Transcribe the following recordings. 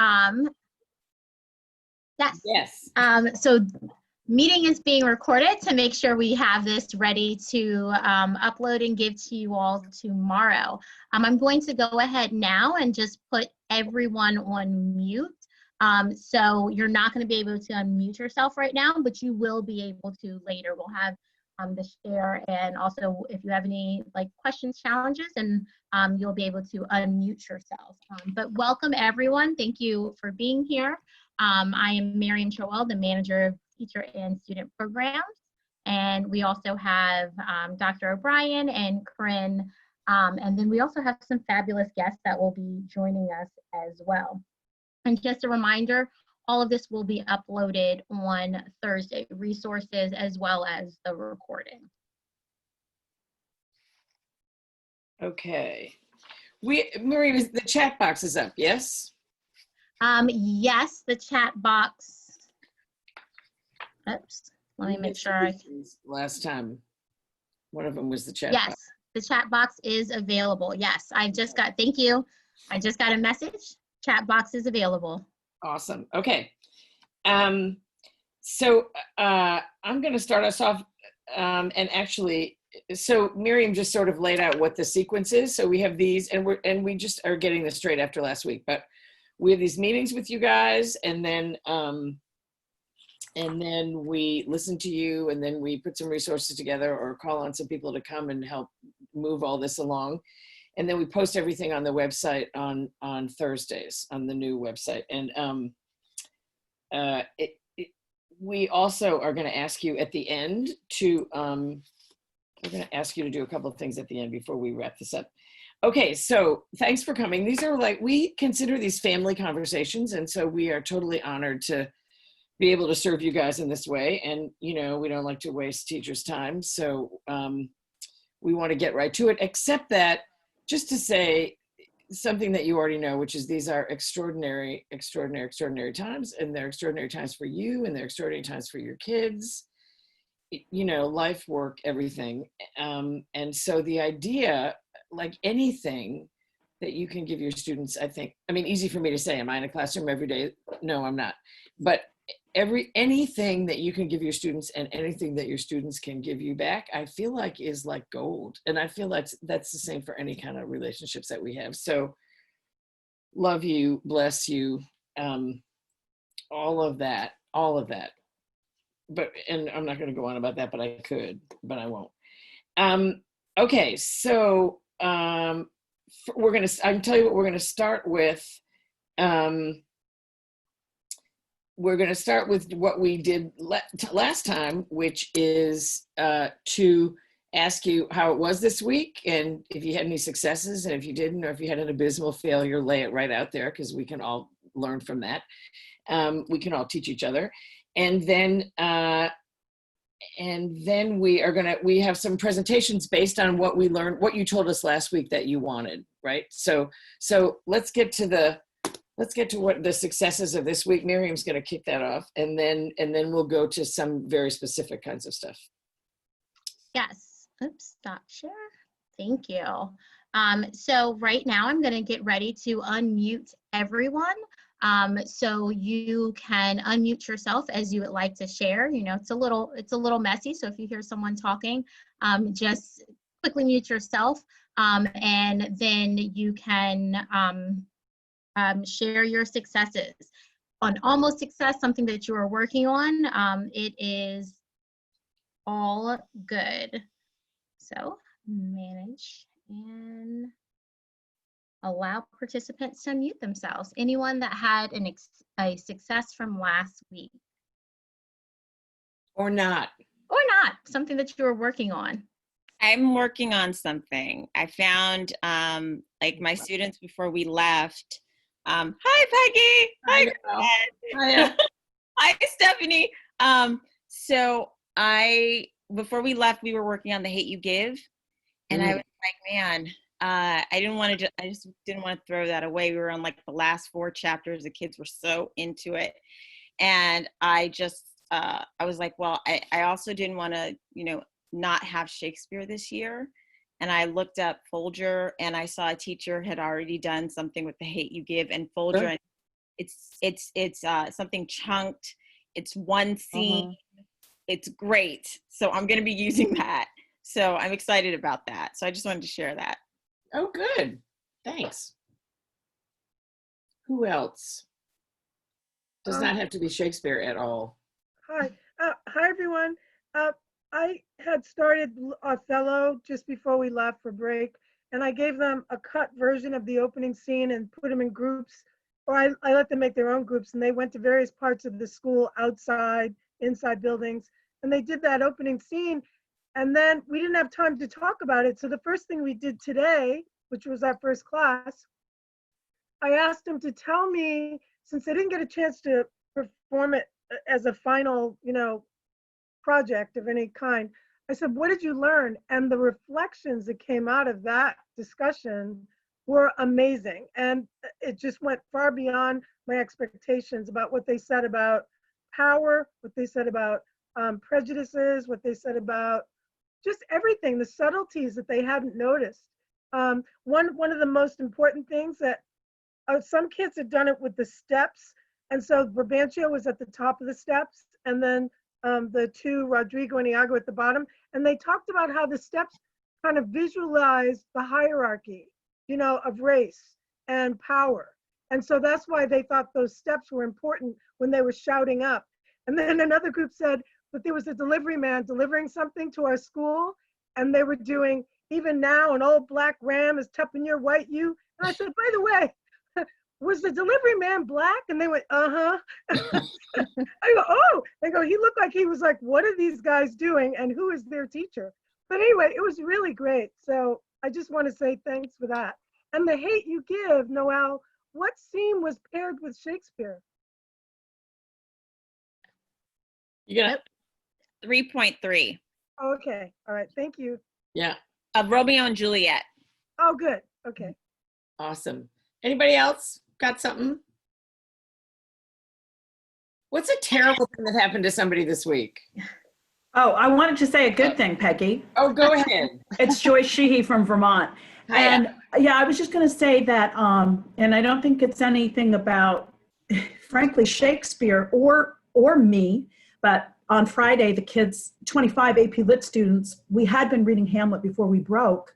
Um, yes. Yes. So meeting is being recorded to make sure we have this ready to upload and give to you all tomorrow. I'm going to go ahead now and just put everyone on mute. So you're not going to be able to unmute yourself right now, but you will be able to later. We'll have the share, and also if you have any like questions, challenges, and you'll be able to unmute yourself. But welcome everyone. Thank you for being here. I am Miriam Chowell, the manager of teacher and student programs. And we also have Dr. O'Brien and Corinne. And then we also have some fabulous guests that will be joining us as well. And just a reminder, all of this will be uploaded on Thursday, resources as well as the recording. Okay. Miriam, the chat box is up, yes? Yes, the chat box. Oops, let me make sure. Last time, one of them was the chat box. box. Yes, the chat box is available. Yes, I just got, thank you. I just got a message. Chat box is available. Awesome. Okay. So I'm going to start us off, and actually, so Miriam just sort of laid out what the sequence is. So we have these, and we just are getting this straight after last week, but we have these meetings with you guys, and then we listen to you, and then we put some resources together or call on some people to come and help move all this along. And then we post everything on the website on Thursdays, on the new website. And we also are going to ask you at the end to, we're going to ask you to do a couple of things at the end before we wrap this up. Okay, so thanks for coming. These are like, we consider these family conversations, and so we are totally honored to be able to serve you guys in this way. And, you know, we don't like to waste teachers' time, so we want to get right to it, except that, just to say something that you already know, which is these are extraordinary, extraordinary, extraordinary times, and they're extraordinary times for you, and they're extraordinary times for your kids, you know, life, work, everything. And so the idea, like anything that you can give your students, I think, I mean, easy for me to say, am I in a classroom every day? No, I'm not. But anything that you can give your students and anything that your students can give you back, I feel like is like gold. And I feel like that's the same for any kind of relationships that we have. So love you, bless you, all of that. But, and I'm not going to go on about that, but I could, but I won't. Okay, so I can tell you what we're going to start with. We're going to start with what we did last time, which is to ask you how it was this week, and if you had any successes, and if you didn't, or if you had an abysmal failure, lay it right out there, because we can all learn from that. We can all teach each other. And then we have some presentations based on what we learned, what you told us last week that you wanted, right? So let's get to what the successes of this week. Miriam's going to kick that off, and then we'll go to some very specific kinds of stuff. Yes. Oops, stop share. Thank you. So right now I'm going to get ready to unmute everyone. So you can unmute yourself as you would like to share. You know, it's a little messy. So if you hear someone talking, just quickly mute yourself, and then you can share your successes. On almost success, something that you are working on, it is all good. So manage and allow participants to unmute themselves. Anyone that had a success from last week? Or not. Or not, something that you were working on. I'm working on something. I found like my students before we left. Hi, Peggy. Hi, hi, Stephanie. So before we left, we were working on the Hate You Give. And I was like, man, I just didn't want to throw that away. We were on like the last 4 chapters. The kids were so into it. And I was like, well, I also didn't want to, not have Shakespeare this year. And I looked up Folger, and I saw a teacher had already done something with the Hate You Give, and Folger It's something chunked. It's one scene. It's great. So I'm going to be using that. So I'm excited about that. So I just wanted to share that. Oh, good. Thanks. Who else? Does not have to be Shakespeare at all. Hi. Hi, everyone. I had started Othello just before we left for break, and I gave them a cut version of the opening scene and put them in groups, or I let them make their own groups, and they went to various parts of the school, outside, inside buildings, and they did that opening scene, and then we didn't have time to talk about it. So the first thing we did today, which was our first class, I asked them to tell me, since they didn't get a chance to perform it as a final, project of any kind, I said, what did you learn? And the reflections that came out of that discussion were amazing. And it just went far beyond my expectations about what they said about power, what they said about prejudices, what they said about just everything, the subtleties that they hadn't noticed. One of the most important things that some kids had done it with the steps. And so Brabantio was at the top of the steps, and then the two, Rodrigo and Iago, at the bottom. And they talked about how the steps kind of visualized the hierarchy, of race and power. And so that's why they thought those steps were important when they were shouting up. And then another group said that there was a delivery man delivering something to our school, and they were doing, even now, an old black ram is tapping your white you. And I said, by the way, was the delivery man black? And they went, I go, oh, they go, he looked like he was like, what are these guys doing? And who is their teacher? But anyway, it was really great. So I just want to say thanks for that. And the hate you give, Noelle, what scene was paired with Shakespeare? You got 3.3. Okay. All right. Thank you. Yeah. Of Romeo and Juliet. Oh, good. Okay. Awesome. Anybody else got something? What's a terrible thing that happened to somebody this week? Oh, I wanted to say a good thing, Peggy. Oh, go ahead. It's Joyce Sheehy from Vermont. Hiya. And yeah, I was just going to say that, and I don't think it's anything about, frankly, Shakespeare or me, but on Friday, the kids, 25 AP Lit students, we had been reading Hamlet before we broke,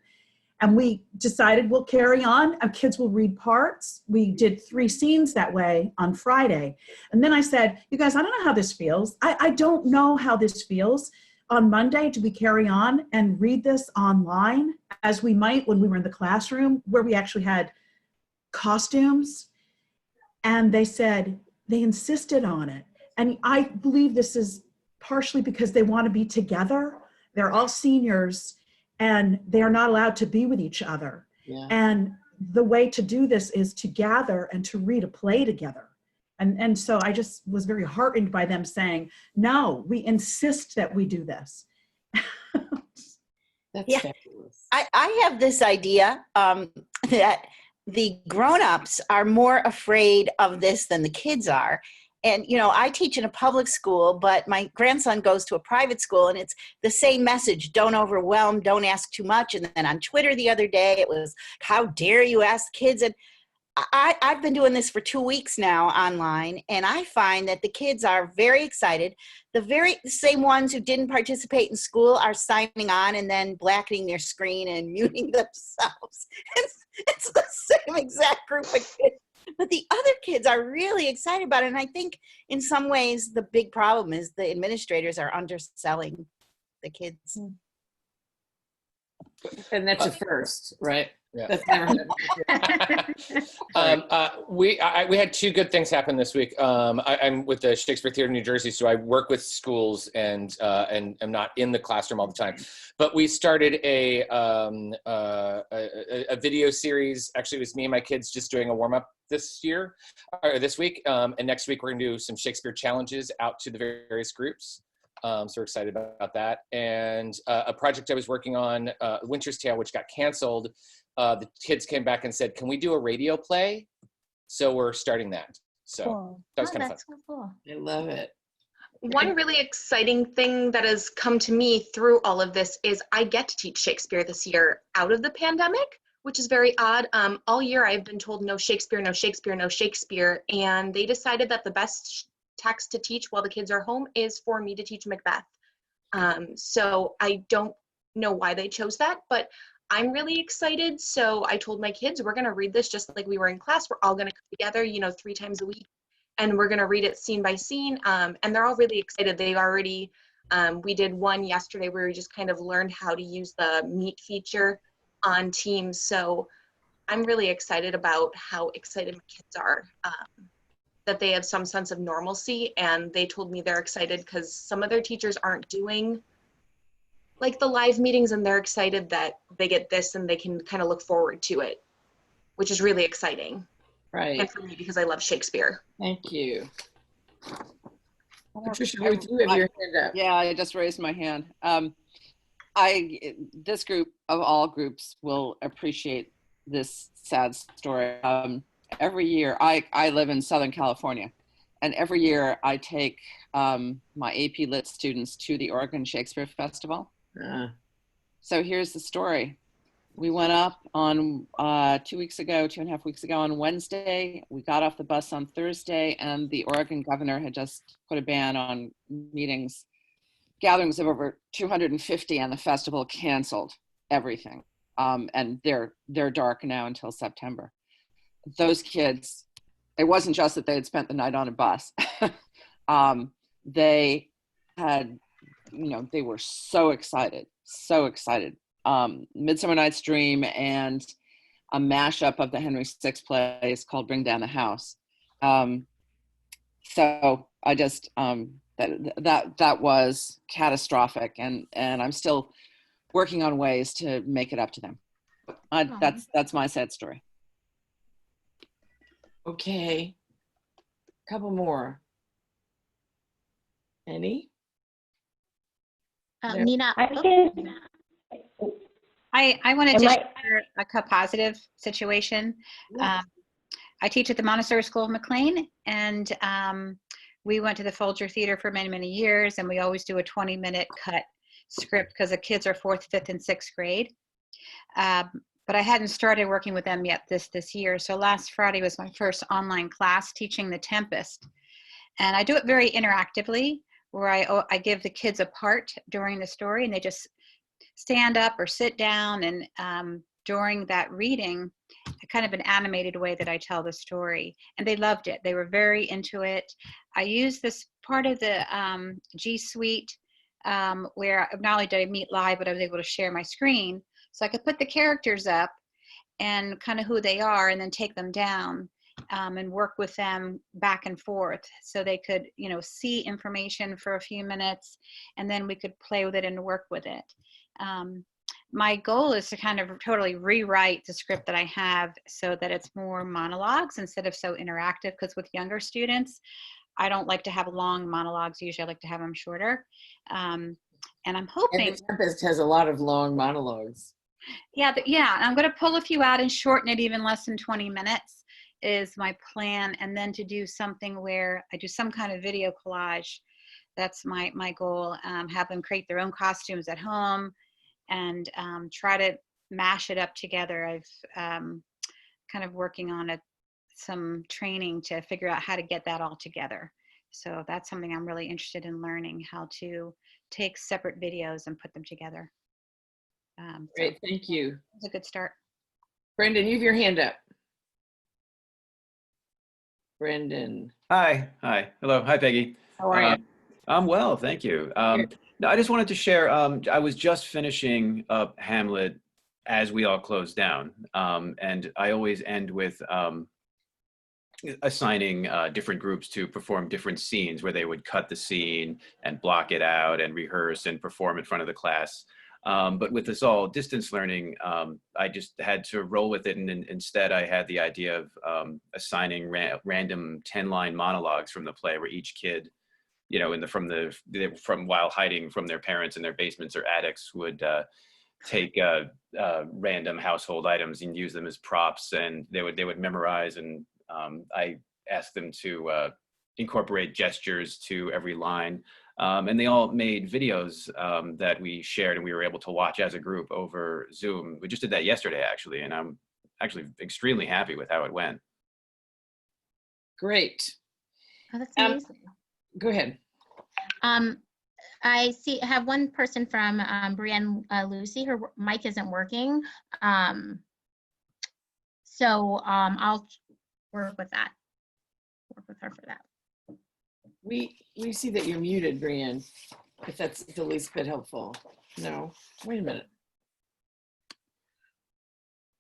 and we decided we'll carry on. Our kids will read parts. We did 3 scenes that way on Friday. And then I said, you guys, I don't know how this feels. I don't know how this feels. On Monday, do we carry on and read this online as we might when we were in the classroom, where we actually had costumes? And they said, they insisted on it. And I believe this is partially because they want to be together. They're all seniors, and they are not allowed to be with each other. Yeah. And the way to do this is to gather and to read a play together. And so I just was very heartened by them saying, no, we insist that we do this. That's Yeah. fabulous. I have this idea that the grown-ups are more afraid of this than the kids are. And, I teach in a public school, but my grandson goes to a private school, and it's the same message: don't overwhelm, don't ask too much. And then on Twitter the other day, it was, how dare you ask kids? And I've been doing this for 2 weeks now online, and I find that the kids are very excited. The very same ones who didn't participate in school are signing on and then blackening their screen and muting themselves. It's the same exact group of kids. But the other kids are really excited about it. And I think in some ways the big problem is the administrators are underselling the kids. And that's a first, right? Yeah. That's never happened. We had 2 good things happen this week. I'm with the Shakespeare Theater New Jersey, so I work with schools and I'm not in the classroom all the time. But we started a video series. Actually, it was me and my kids just doing a warm up this week. And next week we're gonna do some Shakespeare challenges out to the various groups. So we're excited about that. And a project I was working on, Winter's Tale, which got canceled. The kids came back and said, can we do a radio play? So we're starting that. So Cool. that was kind of fun. That's so cool. I love it. One really exciting thing that has come to me through all of this is I get to teach Shakespeare this year out of the pandemic, which is very odd. All year I've been told no Shakespeare, no Shakespeare, no Shakespeare, and they decided that the best text to teach while the kids are home is for me to teach Macbeth. So I don't know why they chose that, but I'm really excited. So I told my kids, we're going to read this just like we were in class. We're all going to come together, 3 times a week, and we're going to read it scene by scene. And they're all really excited. They already, we did one yesterday where we just kind of learned how to use the meet feature on Teams. So I'm really excited about how excited my kids are, that they have some sense of normalcy. And they told me they're excited because some of their teachers aren't doing like the live meetings, and they're excited that they get this and they can kind of look forward to it, which is really exciting. Right. And for me, because I love Shakespeare. Thank you. Patricia, you have your hand up. Yeah, I just raised my hand. This group of all groups will appreciate this sad story. Every year, I live in Southern California, and every year I take my AP Lit students to the Oregon Shakespeare Festival. So here's the story. We went up on 2.5 weeks ago on Wednesday. We got off the bus on Thursday, and the Oregon governor had just put a ban on gatherings of over 250, and the festival canceled everything. And they're dark now until September. Those kids, it wasn't just that they had spent the night on a bus. They had, they were so excited. Midsummer Night's Dream and a mashup of the Henry VI plays called Bring Down the House. So I just, that was catastrophic, and I'm still working on ways to make it up to them. That's my sad story. Okay, couple more. Any? Nina. I wanted to share a co-positive situation. I teach at the Montessori School of McLean, and we went to the Folger Theater for many, many years, and we always do a 20-minute cut script because the kids are 4th, 5th, and 6th grade. But I hadn't started working with them yet this year. So last Friday was my first online class teaching The Tempest. And I do it very interactively, where I give the kids a part during the story, and they just stand up or sit down, and during that reading, kind of an animated way that I tell the story. And they loved it. They were very into it. I used this part of the G Suite where not only did I meet live, but I was able to share my screen. So I could put the characters up and kind of who they are, and then take them down and work with them back and forth. So they could, see information for a few minutes, and then we could play with it and work with it. My goal is to kind of totally rewrite the script that I have so that it's more monologues instead of so interactive, because with younger students, I don't like to have long monologues. Usually I like to have them shorter. And I'm hoping— And The Tempest has a lot of long monologues. Yeah, I'm going to pull a few out and shorten it even less than 20 minutes is my plan. And then to do something where I do some kind of video collage. That's my goal. Have them create their own costumes at home, and try to mash it up together. I've kind of working on some training to figure out how to get that all together. So that's something I'm really interested in learning, how to take separate videos and put them together. Great, thank you. It's a good start. Brendan, you have your hand up. Brendan. Hi. Hello. Hi, Peggy. How are you? I'm well, thank you. No, I just wanted to share, I was just finishing up Hamlet as we all close down. And I always end with assigning different groups to perform different scenes where they would cut the scene and block it out and rehearse and perform in front of the class. But with this all distance learning, I just had to roll with it. And instead I had the idea of assigning random 10-line monologues from the play where each kid, from while hiding from their parents in their basements or attics, would take random household items and use them as props, and they would memorize. And I asked them to incorporate gestures to every line. And they all made videos that we shared and we were able to watch as a group over Zoom. We just did that yesterday, actually, and I'm actually extremely happy with how it went. Great. Oh, that's amazing. Go ahead. I have one person from Brienne Lucy. Her mic isn't working. So I'll work with that. Work with her for that. We see that you're muted, Brienne, if that's the least bit helpful. No, wait a minute.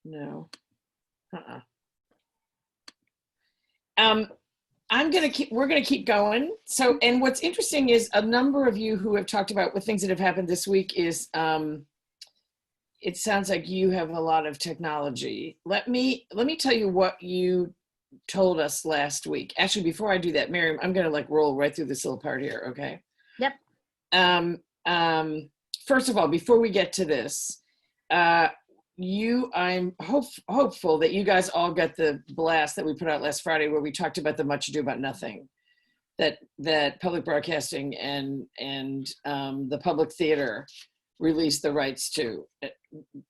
No. We're gonna keep going. So, and what's interesting is a number of you who have talked about what things that have happened this week is, it sounds like you have a lot of technology. Let me tell you what you told us last week. Actually, before I do that, Miriam, I'm gonna like roll right through this little part here, okay? Yep. First of all, before we get to this, I'm hopeful that you guys all got the blast that we put out last Friday where we talked about the much ado about nothing that public broadcasting and the public theater released the rights to.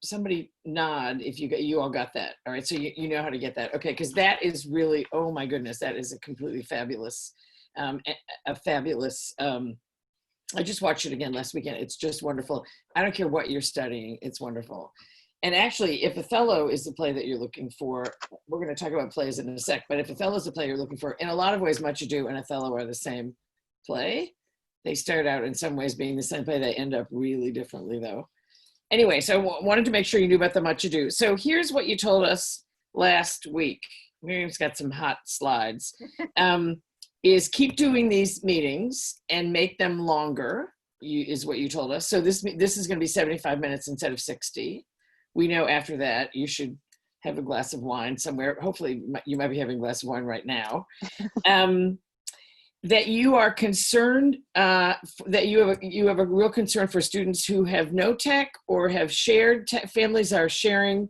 Somebody nod if you all got that. All right, so you know how to get that. Okay, because that is really, oh my goodness, that is a completely fabulous, I just watched it again last weekend. It's just wonderful. I don't care what you're studying, it's wonderful. And actually, if Othello is the play that you're looking for, we're going to talk about plays in a sec, but if Othello is the play you're looking for, in a lot of ways, Much Ado and Othello are the same play. They start out in some ways being the same play. They end up really differently, though. Anyway, so I wanted to make sure you knew about the Much Ado. So here's what you told us last week. Miriam's got some hot slides. Is keep doing these meetings and make them longer, is what you told us. So this is going to be 75 minutes instead of 60. We know after that you should have a glass of wine somewhere. Hopefully you might be having a glass of wine right now. That you are concerned, that you have a real concern for students who have no tech or have shared tech, families are sharing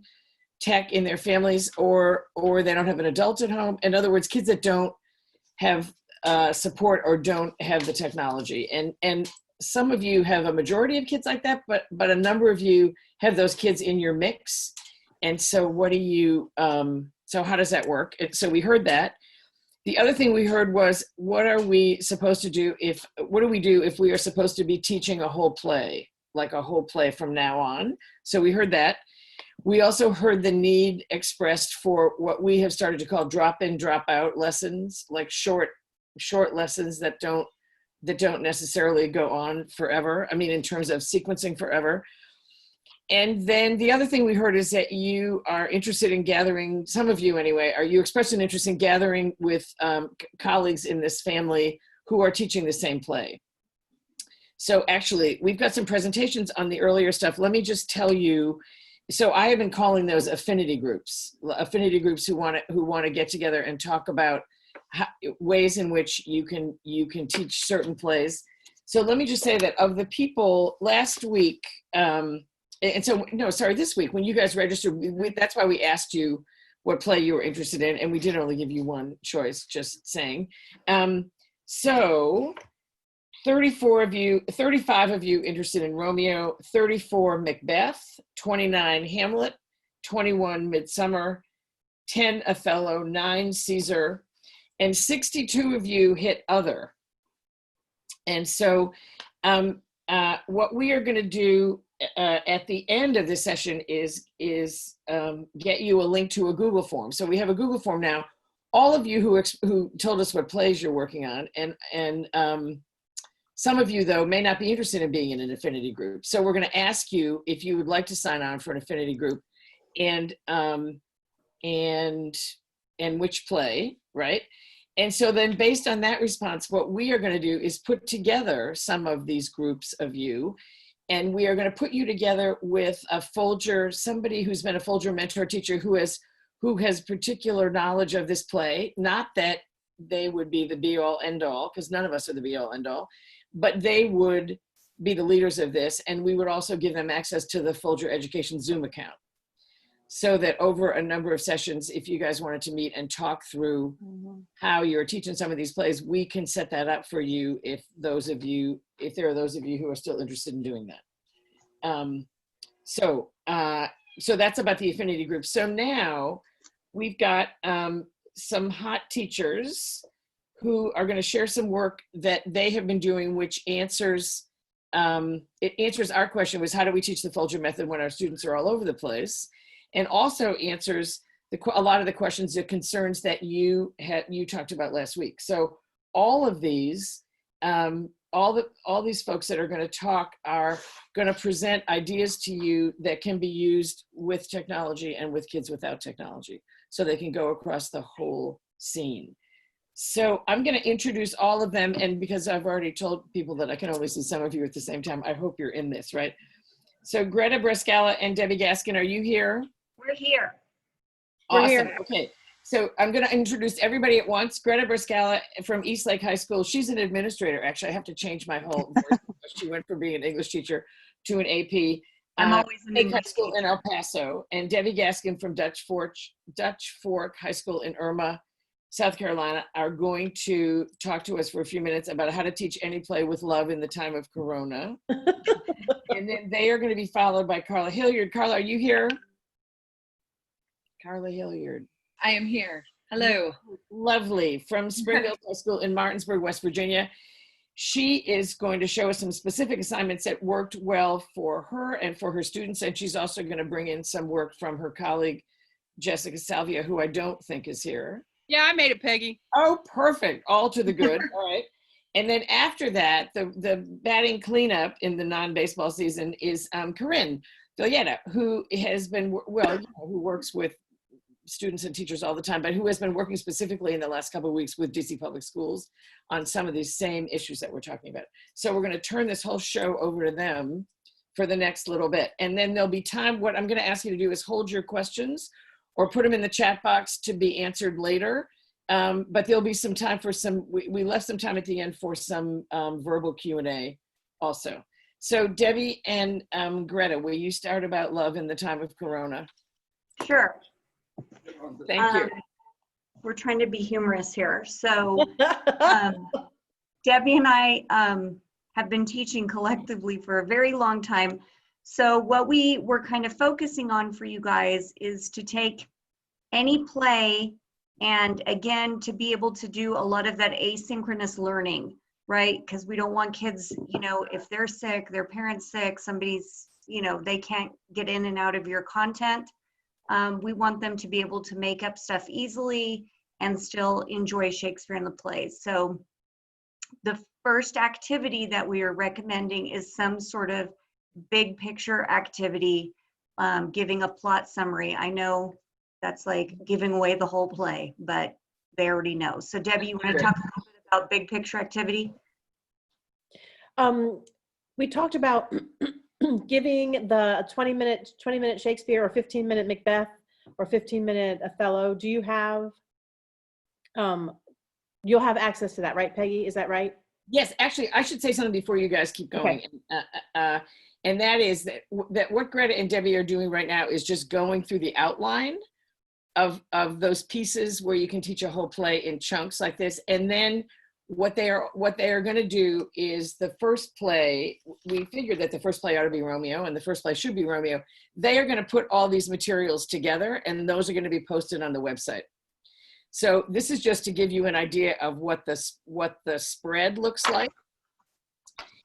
tech in their families, or they don't have an adult at home. In other words, kids that don't have support or don't have the technology. And some of you have a majority of kids like that, but a number of you have those kids in your mix. And so what do you, so how does that work? So we heard that. The other thing we heard was, what are we supposed to do what do we do if we are supposed to be teaching a whole play, like a whole play from now on? So we heard that. We also heard the need expressed for what we have started to call drop-in, drop-out lessons, like short lessons that don't necessarily go on forever. I mean, in terms of sequencing forever. And then the other thing we heard is that you are interested in gathering, some of you anyway, you expressed an interest in gathering with colleagues in this family who are teaching the same play. So actually, we've got some presentations on the earlier stuff. Let me just tell you, so I have been calling those affinity groups who want to get together and talk about ways in which you can teach certain plays. So let me just say that of the people last week, this week, when you guys registered, that's why we asked you what play you were interested in, and we did only give you one choice, just saying. So 35 of you interested in Romeo, 34 Macbeth, 29 Hamlet, 21 Midsummer, 10 Othello, 9 Caesar, and 62 of you hit other. And so what we are going to do at the end of this session is get you a link to a Google form. So we have a Google form now. All of you who told us what plays you're working on, and some of you, though, may not be interested in being in an affinity group. So we're going to ask you if you would like to sign on for an affinity group, and which play, right? And so then based on that response, what we are going to do is put together some of these groups of you, and we are going to put you together with a Folger, somebody who's been a Folger mentor teacher who has particular knowledge of this play. Not that they would be the be-all, end-all, because none of us are the be-all, end-all, but they would be the leaders of this, and we would also give them access to the Folger Education Zoom account. so that over a number of sessions, if you guys wanted to meet and talk through how you're teaching some of these plays, we can set that up for you if there are those of you who are still interested in doing that. So that's about the affinity group. So now we've got some hot teachers who are going to share some work that they have been doing, which answers our question, was how do we teach the Folger method when our students are all over the place? And also answers a lot of the questions, the concerns that you talked about last week. So all of these, all these folks that are going to talk are going to present ideas to you that can be used with technology and with kids without technology, so they can go across the whole scene. So I'm going to introduce all of them, and because I've already told people that I can only see some of you at the same time, I hope you're in this, right? So Greta Brescala and Debbie Gaskin, are you here? We're here. Awesome. We're here. Okay. So I'm going to introduce everybody at once. Greta Brescala from Eastlake High School. She's an administrator. Actually, I have to change my whole voice. She went from being an English teacher to an AP. I'm always an English High School teacher. in El Paso. And Debbie Gaskin from Dutch Fork High School in Irma, South Carolina, are going to talk to us for a few minutes about how to teach any play with love in the time of Corona. And then they are going to be followed by Carla Hilliard. Carla, are you here? Carla Hilliard. I am here. Hello. Lovely. From Springfield High School in Martinsburg, West Virginia. She is going to show us some specific assignments that worked well for her and for her students. And she's also going to bring in some work from her colleague, Jessica Salvia, who I don't think is here. Yeah, I made it, Peggy. Oh, perfect. All to the good. All right. And then after that, the batting cleanup in the non-baseball season is Corinne Villeta, who has been, who works with students and teachers all the time, but who has been working specifically in the last couple of weeks with DC Public Schools on some of these same issues that we're talking about. So we're going to turn this whole show over to them for the next little bit. And then there'll be time. What I'm going to ask you to do is hold your questions or put them in the chat box to be answered later. But there'll be some time for we left some time at the end for some verbal Q&A also. So Debbie and Greta, will you start about love in the time of Corona? Sure. Thank you. We're trying to be humorous here. So Debbie and I have been teaching collectively for a very long time. So what we were kind of focusing on for you guys is to take any play and again, to be able to do a lot of that asynchronous learning, right? Because we don't want kids, if they're sick, their parents sick, somebody's, they can't get in and out of your content. We want them to be able to make up stuff easily and still enjoy Shakespeare in the plays. So the first activity that we are recommending is some sort of big picture activity, giving a plot summary. I know that's like giving away the whole play, but they already know. So Debbie, you want to talk a little bit about big picture activity? We talked about giving the 20-minute Shakespeare or 15-minute Macbeth or 15-minute Othello. Do you have, you'll have access to that, right, Peggy? Is that right? Yes, actually, I should say something before you guys keep going. Okay. And that is that what Greta and Debbie are doing right now is just going through the outline of those pieces where you can teach a whole play in chunks like this. And then what they are going to do is the first play, we figured that the first play ought to be Romeo and the first play should be Romeo. They are going to put all these materials together and those are going to be posted on the website. So this is just to give you an idea of what the spread looks like.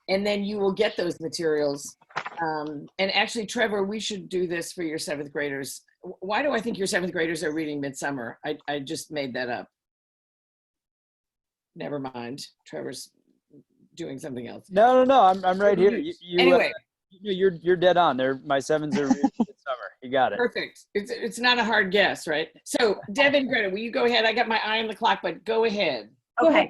And then you will get those materials. And actually, Trevor, we should do this for your 7th graders. Why do I think your 7th graders are reading Midsummer? I just made that up. Never mind. Trevor's doing something else. No. I'm right here. Anyway, you're dead on. My 7s are reading Midsummer. You got it. Perfect. It's not a hard guess, right? So, Deb and Greta, will you go ahead? I got my eye on the clock, but go ahead. Okay.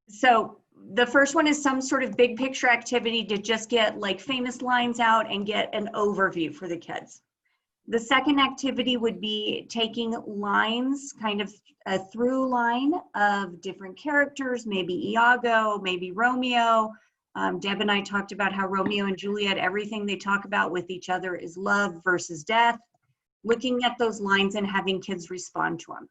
So the first one is some sort of big picture activity to just get like famous lines out and get an overview for the kids. The second activity would be taking lines, kind of a through line of different characters, maybe Iago, maybe Romeo. Deb and I talked about how Romeo and Juliet, everything they talk about with each other is love versus death. looking at those lines and having kids respond to them.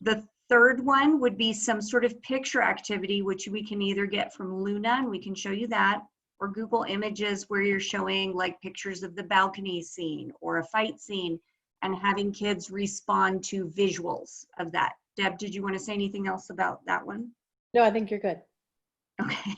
The third one would be some sort of picture activity, which we can either get from Luna, and we can show you that, or Google Images, where you're showing like pictures of the balcony scene or a fight scene and having kids respond to visuals of that. Deb, did you want to say anything else about that one? No, I think you're good. Okay.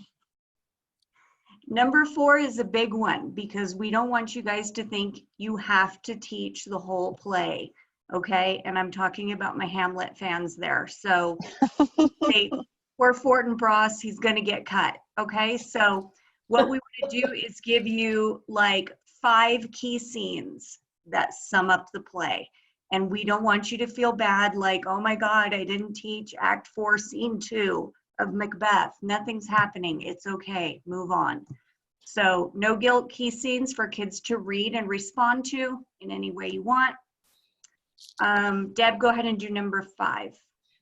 Number 4 is a big one because we don't want you guys to think you have to teach the whole play, okay? And I'm talking about my Hamlet fans there. So poor Fortinbras, he's going to get cut, okay? So what we want to do is give you like 5 key scenes that sum up the play. And we don't want you to feel bad like, oh my God, I didn't teach Act 4, Scene 2 of Macbeth. Nothing's happening. It's okay. Move on. So no guilt key scenes for kids to read and respond to in any way you want. Deb, go ahead and do number 5.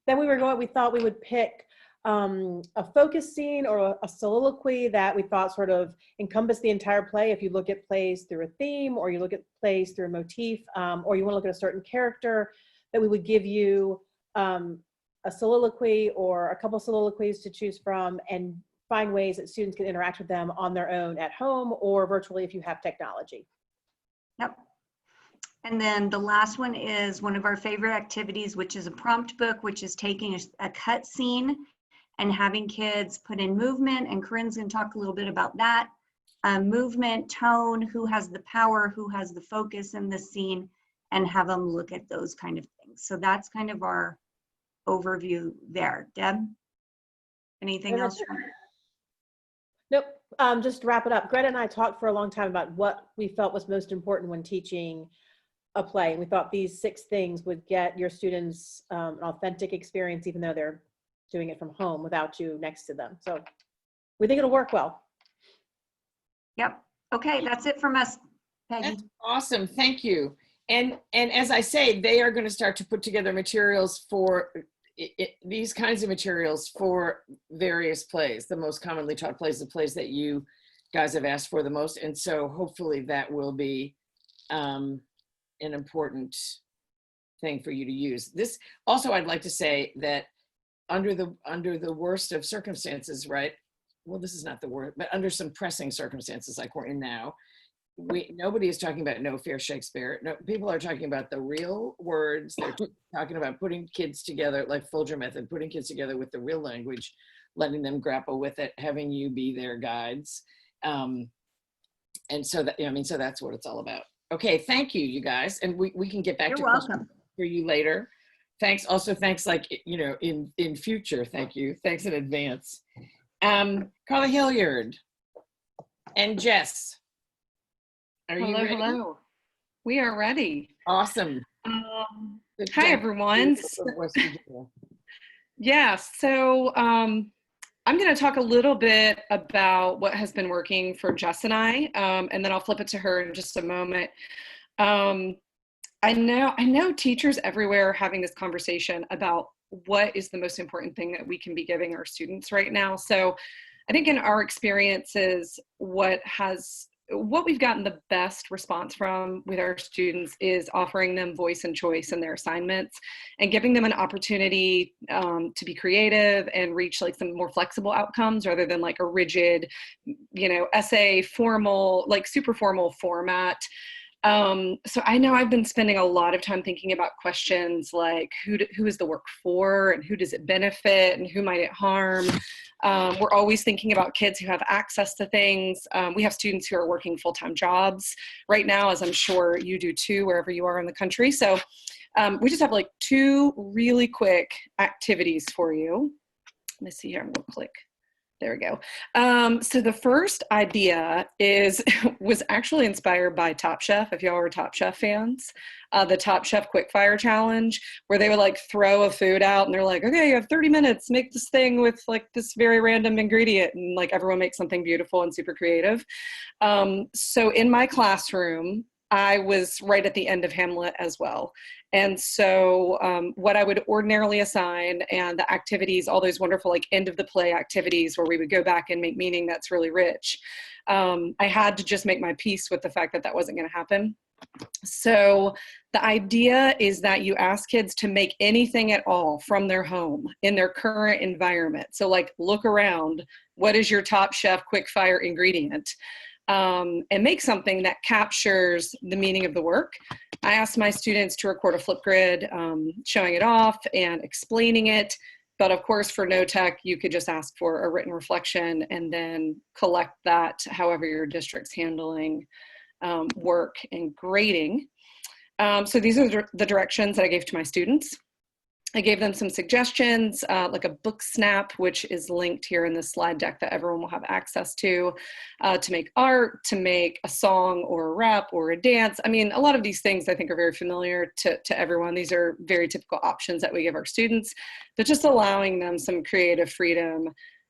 Then we thought we would pick a focus scene or a soliloquy that we thought sort of encompassed the entire play. If you look at plays through a theme, or you look at plays through a motif, or you want to look at a certain character, that we would give you a soliloquy or a couple soliloquies to choose from, and find ways that students can interact with them on their own at home or virtually if you have technology. Yep. And then the last one is one of our favorite activities, which is a prompt book, which is taking a cut scene and having kids put in movement, and Corinne's going to talk a little bit about that. Movement, tone, who has the power, who has the focus in the scene, and have them look at those kind of things. So that's kind of our overview there. Deb, anything else? Nope. Just to wrap it up. Greta and I talked for a long time about what we felt was most important when teaching a play. And we thought these 6 things would get your students an authentic experience, even though they're doing it from home without you next to them. So we think it'll work well. Yep. Okay, that's it from us, Peggy. That's awesome. Thank you. And as I say, they are going to start to put together materials for these kinds of materials for various plays, the most commonly taught plays, the plays that you guys have asked for the most. And so hopefully that will be an important thing for you to use. This also, I'd like to say that under the worst of circumstances, right? Well, this is not the worst, but under some pressing circumstances like we're in now, nobody is talking about no fair Shakespeare. No, people are talking about the real words. They're talking about putting kids together, like Folger method, putting kids together with the real language, letting them grapple with it, having you be their guides. And so that, so that's what it's all about. Okay, thank you, you guys. And we can get back to questions for you later. Thanks. Also, thanks in future. Thank you. Thanks in advance. Carla Hilliard and Jess. Are you ready? Hello. We are ready. Awesome. Hi, everyone. Yeah, so I'm going to talk a little bit about what has been working for Jess and I, and then I'll flip it to her in just a moment. I know teachers everywhere are having this conversation about what is the most important thing that we can be giving our students right now. So I think in our experiences, what we've gotten the best response from with our students is offering them voice and choice in their assignments and giving them an opportunity to be creative and reach like some more flexible outcomes rather than like a rigid, essay formal, like super formal format. So I know I've been spending a lot of time thinking about questions like who is the work for, and who does it benefit, and who might it harm? We're always thinking about kids who have access to things. We have students who are working full-time jobs right now, as I'm sure you do too, wherever you are in the country. So we just have like 2 really quick activities for you. Let me see here, I'm gonna click. There we go. So the first idea was actually inspired by Top Chef, if y'all were Top Chef fans. The Top Chef Quickfire Challenge, where they would like throw a food out and they're like, okay, you have 30 minutes, make this thing with like this very random ingredient, and like everyone makes something beautiful and super creative. So in my classroom, I was right at the end of Hamlet as well. And so what I would ordinarily assign and the activities, all those wonderful like end of the play activities where we would go back and make meaning that's really rich. I had to just make my peace with the fact that that wasn't going to happen. So the idea is that you ask kids to make anything at all from their home in their current environment. So like look around, what is your top chef quick fire ingredient? And make something that captures the meaning of the work. I asked my students to record a Flipgrid showing it off and explaining it. But of course, for no tech, you could just ask for a written reflection and then collect that however your district's handling work and grading. So these are the directions that I gave to my students. I gave them some suggestions, like a book snap, which is linked here in the slide deck that everyone will have access to make art, to make a song or a rap or a dance. I mean, a lot of these things I think are very familiar to everyone. These are very typical options that we give our students, but just allowing them some creative freedom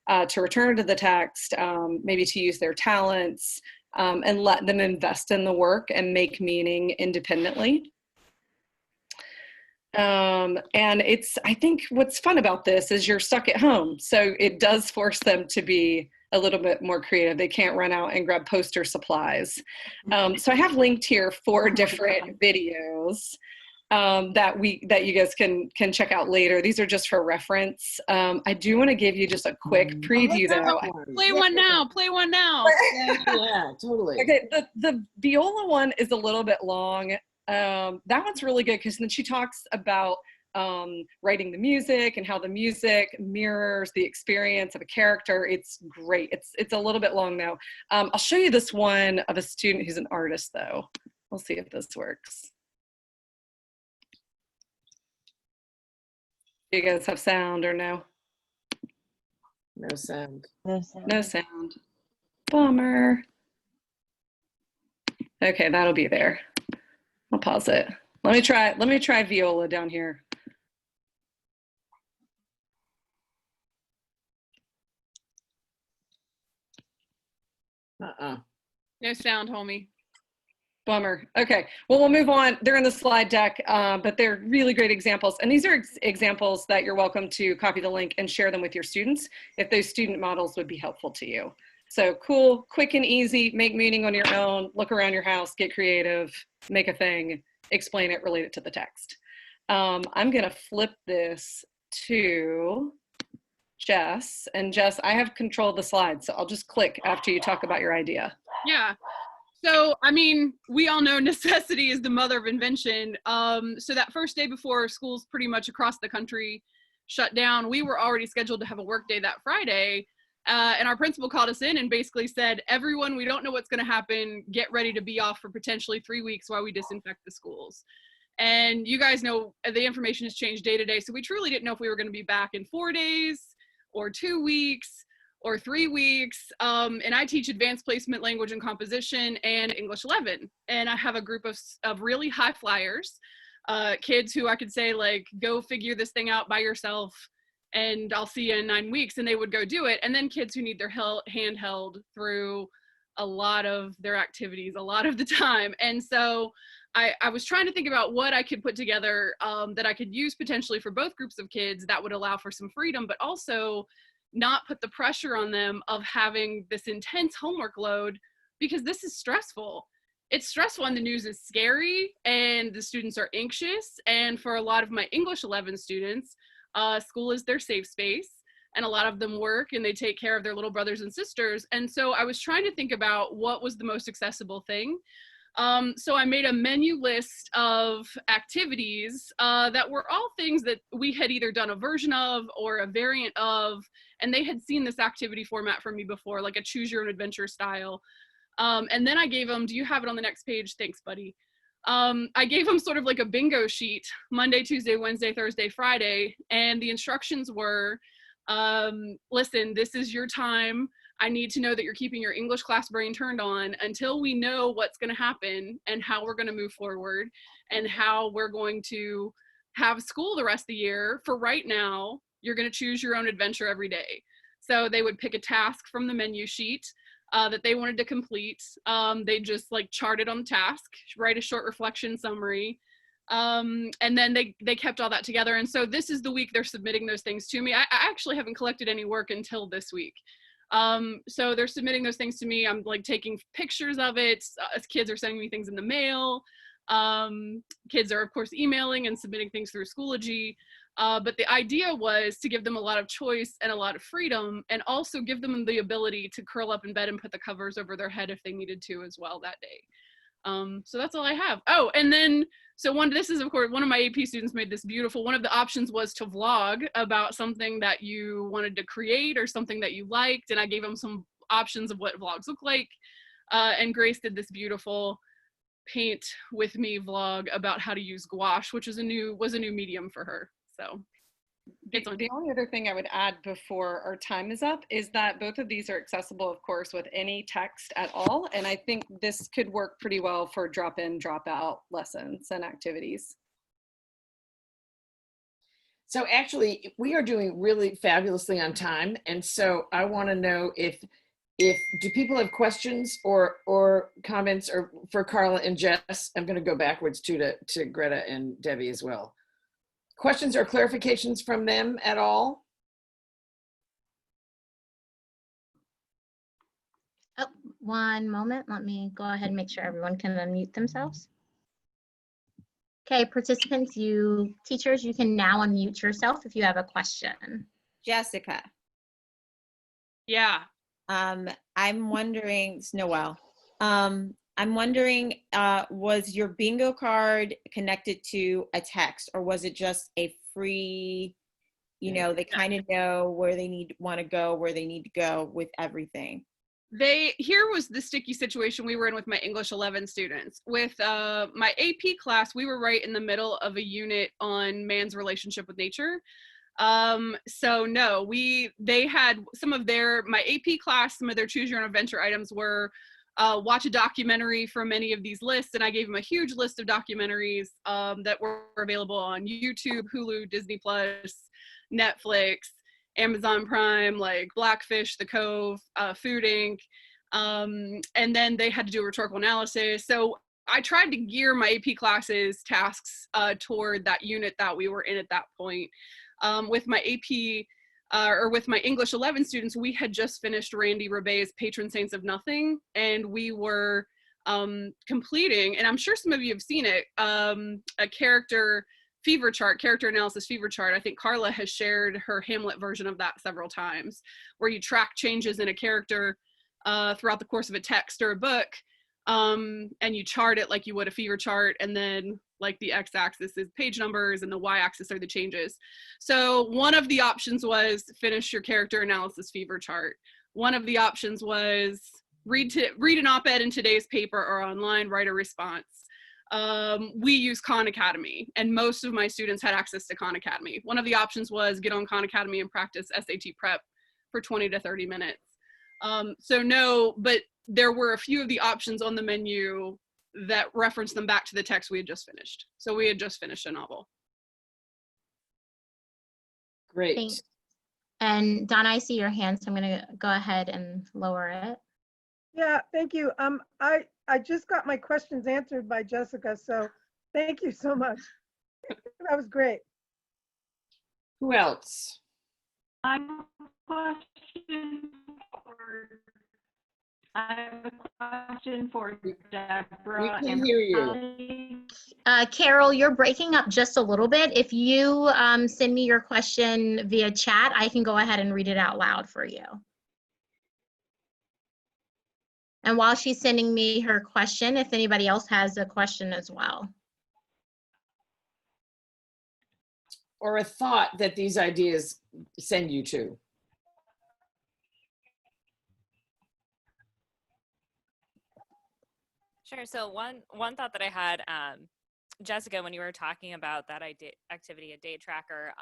to return to the text, maybe to use their talents, and let them invest in the work and make meaning independently. And I think what's fun about this is you're stuck at home. So it does force them to be a little bit more creative. They can't run out and grab poster supplies. So I have linked here 4 different videos that you guys can check out later. These are just for reference. I do want to give you just a quick preview though. Play one now, play one now. Yeah, totally. Okay, the viola one is a little bit long. That one's really good because then she talks about writing the music and how the music mirrors the experience of a character. It's great. It's a little bit long though. I'll show you this one of a student who's an artist though. We'll see if this works. Do you guys have sound or no? No sound. No sound. No sound. Bummer. Okay, that'll be there. I'll pause it. Let me try viola down here. No sound, homie. Bummer. Okay, well, we'll move on. They're in the slide deck, but they're really great examples. And these are examples that you're welcome to copy the link and share them with your students if those student models would be helpful to you. So cool, quick and easy, make meaning on your own, look around your house, get creative, make a thing, explain it, relate it to the text. I'm gonna flip this to Jess. And Jess, I have control of the slides, so I'll just click after you talk about your idea. Yeah. So, I mean, we all know necessity is the mother of invention. So that first day before schools pretty much across the country shut down, we were already scheduled to have a work day that Friday. And our principal called us in and basically said, everyone, we don't know what's going to happen. Get ready to be off for potentially 3 weeks while we disinfect the schools. And you guys know the information has changed day to day. So we truly didn't know if we were going to be back in 4 days or 2 weeks or 3 weeks. And I teach advanced placement, language and composition and English 11. And I have a group of really high flyers, kids who I could say, like, go figure this thing out by yourself and I'll see you in 9 weeks, and they would go do it. And then kids who need their hand held through a lot of their activities a lot of the time. And so I was trying to think about what I could put together that I could use potentially for both groups of kids that would allow for some freedom, but also not put the pressure on them of having this intense homework load, because this is stressful. It's stressful and the news is scary and the students are anxious. And for a lot of my English 11 students, school is their safe space, and a lot of them work and they take care of their little brothers and sisters. And so I was trying to think about what was the most accessible thing. So I made a menu list of activities that were all things that we had either done a version of or a variant of, and they had seen this activity format from me before, like a choose your own adventure style. And then I gave them, do you have it on the next page? Thanks, buddy. I gave them sort of like a bingo sheet, Monday, Tuesday, Wednesday, Thursday, Friday. And the instructions were, listen, this is your time. I need to know that you're keeping your English class brain turned on until we know what's going to happen and how we're going to move forward and how we're going to have school the rest of the year. For right now, you're going to choose your own adventure every day. So they would pick a task from the menu sheet that they wanted to complete. They just like chart it on the task, write a short reflection summary, and then they kept all that together. And so this is the week they're submitting those things to me. I actually haven't collected any work until this week. So they're submitting those things to me. I'm like taking pictures of it. Kids are sending me things in the mail. Kids are of course emailing and submitting things through Schoology. But the idea was to give them a lot of choice and a lot of freedom, and also give them the ability to curl up in bed and put the covers over their head if they needed to as well that day. So that's all I have. Oh, and then, this is of course, one of my AP students made this beautiful, one of the options was to vlog about something that you wanted to create or something that you liked. And I gave them some options of what vlogs look like. And Grace did this beautiful paint with me vlog about how to use gouache, which was a new medium for her. So the only other thing I would add before our time is up is that both of these are accessible, of course, with any text at all. And I think this could work pretty well for drop-in, drop-out lessons and activities. So actually, we are doing really fabulously on time. And so I want to know if do people have questions or comments or for Carla and Jess? I'm going to go backwards to Greta and Debbie as well. Questions or clarifications from them at all? Oh, one moment. Let me go ahead and make sure everyone can unmute themselves. Okay, participants, teachers, you can now unmute yourself if you have a question. Jessica. Yeah. I'm wondering, it's Noelle. I'm wondering, was your bingo card connected to a text, or was it just a free, they kind of know where they want to go, where they need to go with everything? Here was the sticky situation we were in with my English 11 students. With my AP class, we were right in the middle of a unit on man's relationship with nature. So no, they had my AP class, some of their choose your own adventure items were watch a documentary from any of these lists, and I gave them a huge list of documentaries that were available on YouTube, Hulu, Disney Plus, Netflix, Amazon Prime, like Blackfish, The Cove, Food Inc. And then they had to do a rhetorical analysis. So I tried to gear my AP classes tasks toward that unit that we were in at that point. With my AP with my English 11 students, we had just finished Randy Rebet's Patron Saints of Nothing, and we were completing, and I'm sure some of you have seen it, a character analysis fever chart. I think Carla has shared her Hamlet version of that several times, where you track changes in a character throughout the course of a text or a book, and you chart it like you would a fever chart, and then like the x-axis is page numbers and the y-axis are the changes. So one of the options was finish your character analysis fever chart. One of the options was read an op-ed in today's paper or online, write a response. We use Khan Academy, and most of my students had access to Khan Academy. One of the options was get on Khan Academy and practice SAT prep for 20 to 30 minutes. So no, but there were a few of the options on the menu that reference them back to the text we had just finished. So we had just finished a novel. Great. Thanks. And Donna, I see your hand, so I'm going to go ahead and lower it. Yeah, thank you. I just got my questions answered by Jessica, so thank you so much. That was great. Who else? I have a question for Deborah. We can hear you. Carol, you're breaking up just a little bit. If you send me your question via chat, I can go ahead and read it out loud for you. And while she's sending me her question, if anybody else has a question as well. Or a thought that these ideas send you to. Sure. So one thought that I had, Jessica, when you were talking about that activity, a day tracker,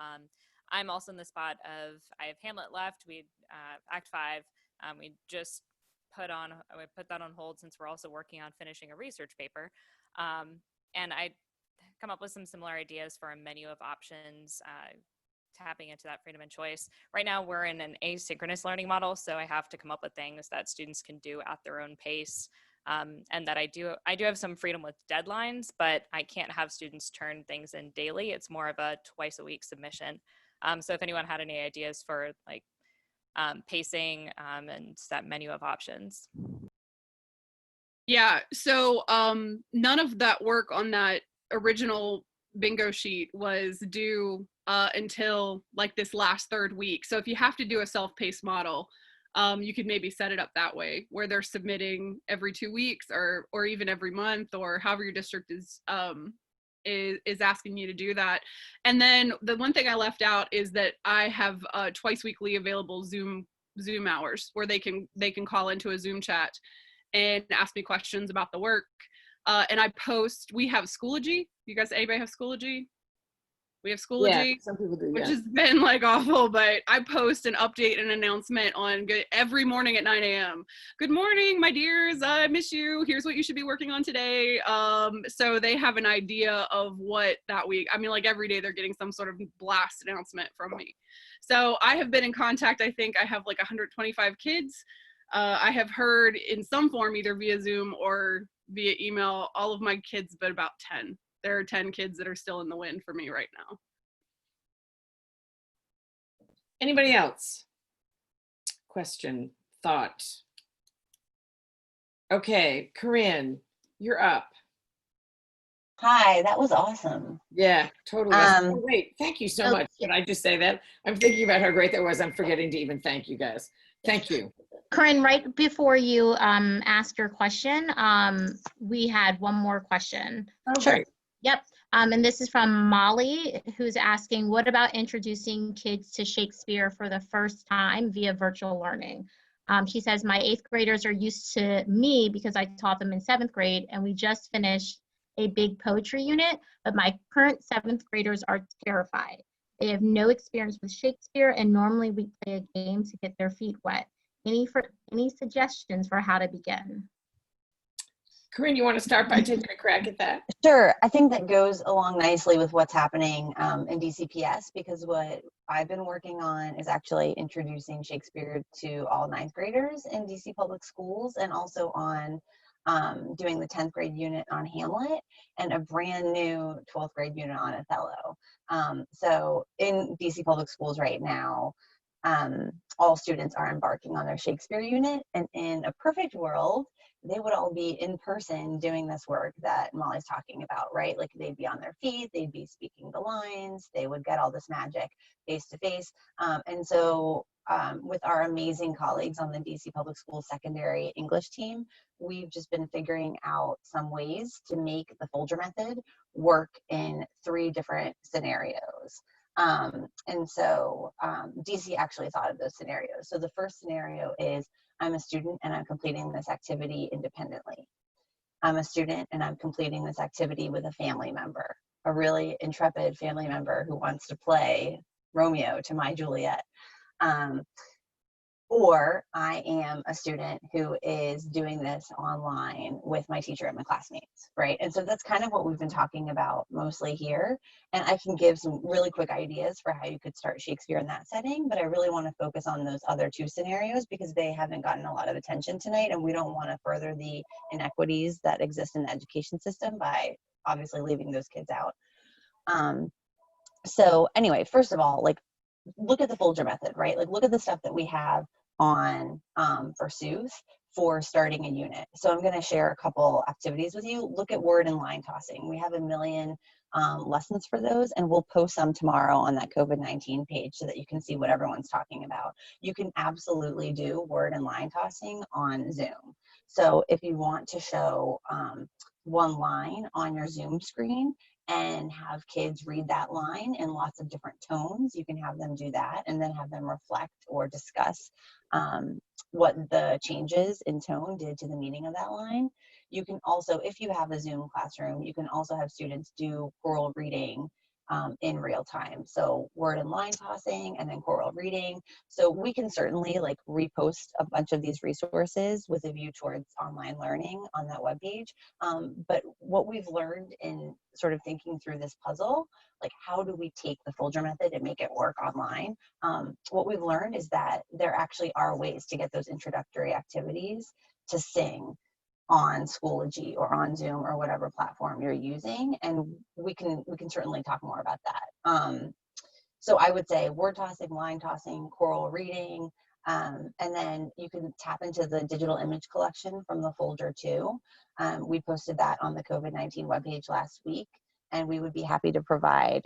I'm also in the spot of I have Hamlet left. We Act 5. We just put that on hold since we're also working on finishing a research paper, and I come up with some similar ideas for a menu of options. Tapping into that freedom and choice. Right now we're in an asynchronous learning model, so I have to come up with things that students can do at their own pace, and that I do have some freedom with deadlines, but I can't have students turn things in daily. It's more of a twice a week submission. So if anyone had any ideas for like pacing, and that menu of options. Yeah, so none of that work on that original bingo sheet was due until like this last third week. So if you have to do a self-paced model, you could maybe set it up that way, where they're submitting every 2 weeks or even every month, or however your district is asking you to do that. And then the one thing I left out is that I have twice weekly available Zoom hours where they can call into a Zoom chat and ask me questions about the work. And I post, we have Schoology. You guys, anybody have Schoology? We have Schoology, Yeah, some people do, which yeah. has been like awful, but I post an update and announcement on every morning at 9 a.m. Good morning, my dears, I miss you. Here's what you should be working on today. So they have an idea of what that week, I mean, like every day they're getting some sort of blast announcement from me. So I have been in contact, I think I have like 125 kids. I have heard in some form, either via Zoom or via email, all of my kids, but about 10. There are 10 kids that are still in the wind for me right now. Anybody else? Question, thought? Okay, Corinne, you're up. Hi, that was awesome. Yeah, totally. Oh, wait, thank you so much. Can I just say that? I'm thinking about how great that was. I'm forgetting to even thank you guys. Thank you. Corinne, right before you asked your question, we had one more question. Oh, sure. Yep. And this is from Molly, who's asking, what about introducing kids to Shakespeare for the first time via virtual learning? She says, my 8th graders are used to me because I taught them in 7th grade, and we just finished a big poetry unit, but my current 7th graders are terrified. They have no experience with Shakespeare, and normally we play a game to get their feet wet. Any suggestions for how to begin? Corinne, you want to start by taking a crack at that? Sure. I think that goes along nicely with what's happening in DCPS, because what I've been working on is actually introducing Shakespeare to all 9th graders in DC public schools, and also on doing the 10th grade unit on Hamlet and a brand new 12th grade unit on Othello. So in DC public schools right now, all students are embarking on their Shakespeare unit, and in a perfect world, they would all be in person doing this work that Molly's talking about, right? Like they'd be on their feet, they'd be speaking the lines, they would get all this magic face to face. And so with our amazing colleagues on the DC Public Schools secondary English team, we've just been figuring out some ways to make the Folger method work in 3 different scenarios. And so DC actually thought of those scenarios. So the first scenario is, I'm a student and I'm completing this activity independently. I'm a student and I'm completing this activity with a family member, a really intrepid family member who wants to play Romeo to my Juliet. Or I am a student who is doing this online with my teacher and my classmates, right? And so that's kind of what we've been talking about mostly here. And I can give some really quick ideas for how you could start Shakespeare in that setting, but I really want to focus on those other 2 scenarios because they haven't gotten a lot of attention tonight, and we don't want to further the inequities that exist in the education system by obviously leaving those kids out. So anyway, first of all, like, look at the Folger method, right? Like, look at the stuff that we have on Forsooth for starting a unit. So I'm going to share a couple activities with you. Look at word and line tossing. We have a million lessons for those, and we'll post some tomorrow on that COVID-19 page so that you can see what everyone's talking about. You can absolutely do word and line tossing on Zoom. So if you want to show one line on your Zoom screen and have kids read that line in lots of different tones, you can have them do that and then have them reflect or discuss what the changes in tone did to the meaning of that line. You can also, if you have a Zoom classroom, you can also have students do choral reading in real time. So word and line tossing and then choral reading. So we can certainly like repost a bunch of these resources with a view towards online learning on that webpage. But what we've learned in sort of thinking through this puzzle, like how do we take the Folger method and make it work online? What we've learned is that there actually are ways to get those introductory activities to sing on Schoology or on Zoom or whatever platform you're using, and we can certainly talk more about that. So I would say word tossing, line tossing, choral reading, And then you can tap into the digital image collection from the folder too. We posted that on the COVID-19 webpage last week, and we would be happy to provide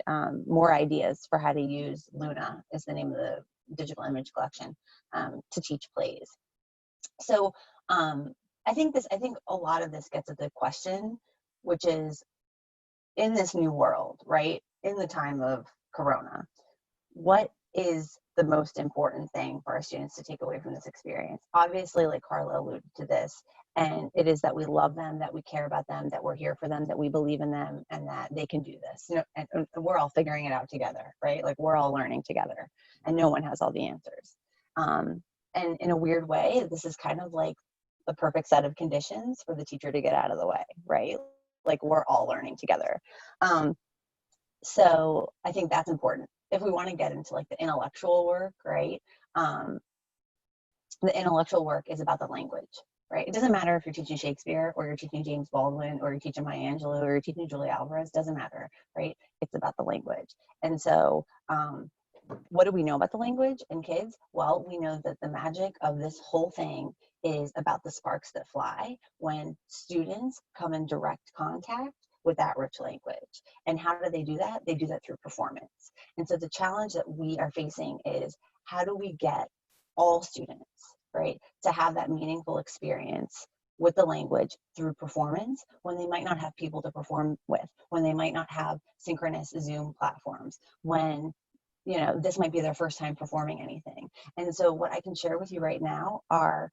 more ideas for how to use Luna, is the name of the digital image collection, to teach plays. So I think a lot of this gets at the question, which is, in this new world, right, in the time of Corona, what is the most important thing for our students to take away from this experience? Obviously, like Carla alluded to this, and it is that we love them, that we care about them, that we're here for them, that we believe in them, and that they can do this. And we're all figuring it out together, right? Like, we're all learning together, and no one has all the answers. And in a weird way, this is kind of like the perfect set of conditions for the teacher to get out of the way, right? Like, we're all learning together. So I think that's important. If we want to get into like the intellectual work, right? The intellectual work is about the language, right? It doesn't matter if you're teaching Shakespeare or you're teaching James Baldwin or you're teaching Maya Angelou or you're teaching Julia Alvarez, doesn't matter, right? It's about the language. And so what do we know about the language and kids? Well, we know that the magic of this whole thing is about the sparks that fly when students come in direct contact with that rich language. And how do they do that? They do that through performance. And so the challenge that we are facing is, how do we get all students, right, to have that meaningful experience with the language through performance when they might not have people to perform with, when they might not have synchronous Zoom platforms, when, you know, this might be their first time performing anything. And so what I can share with you right now are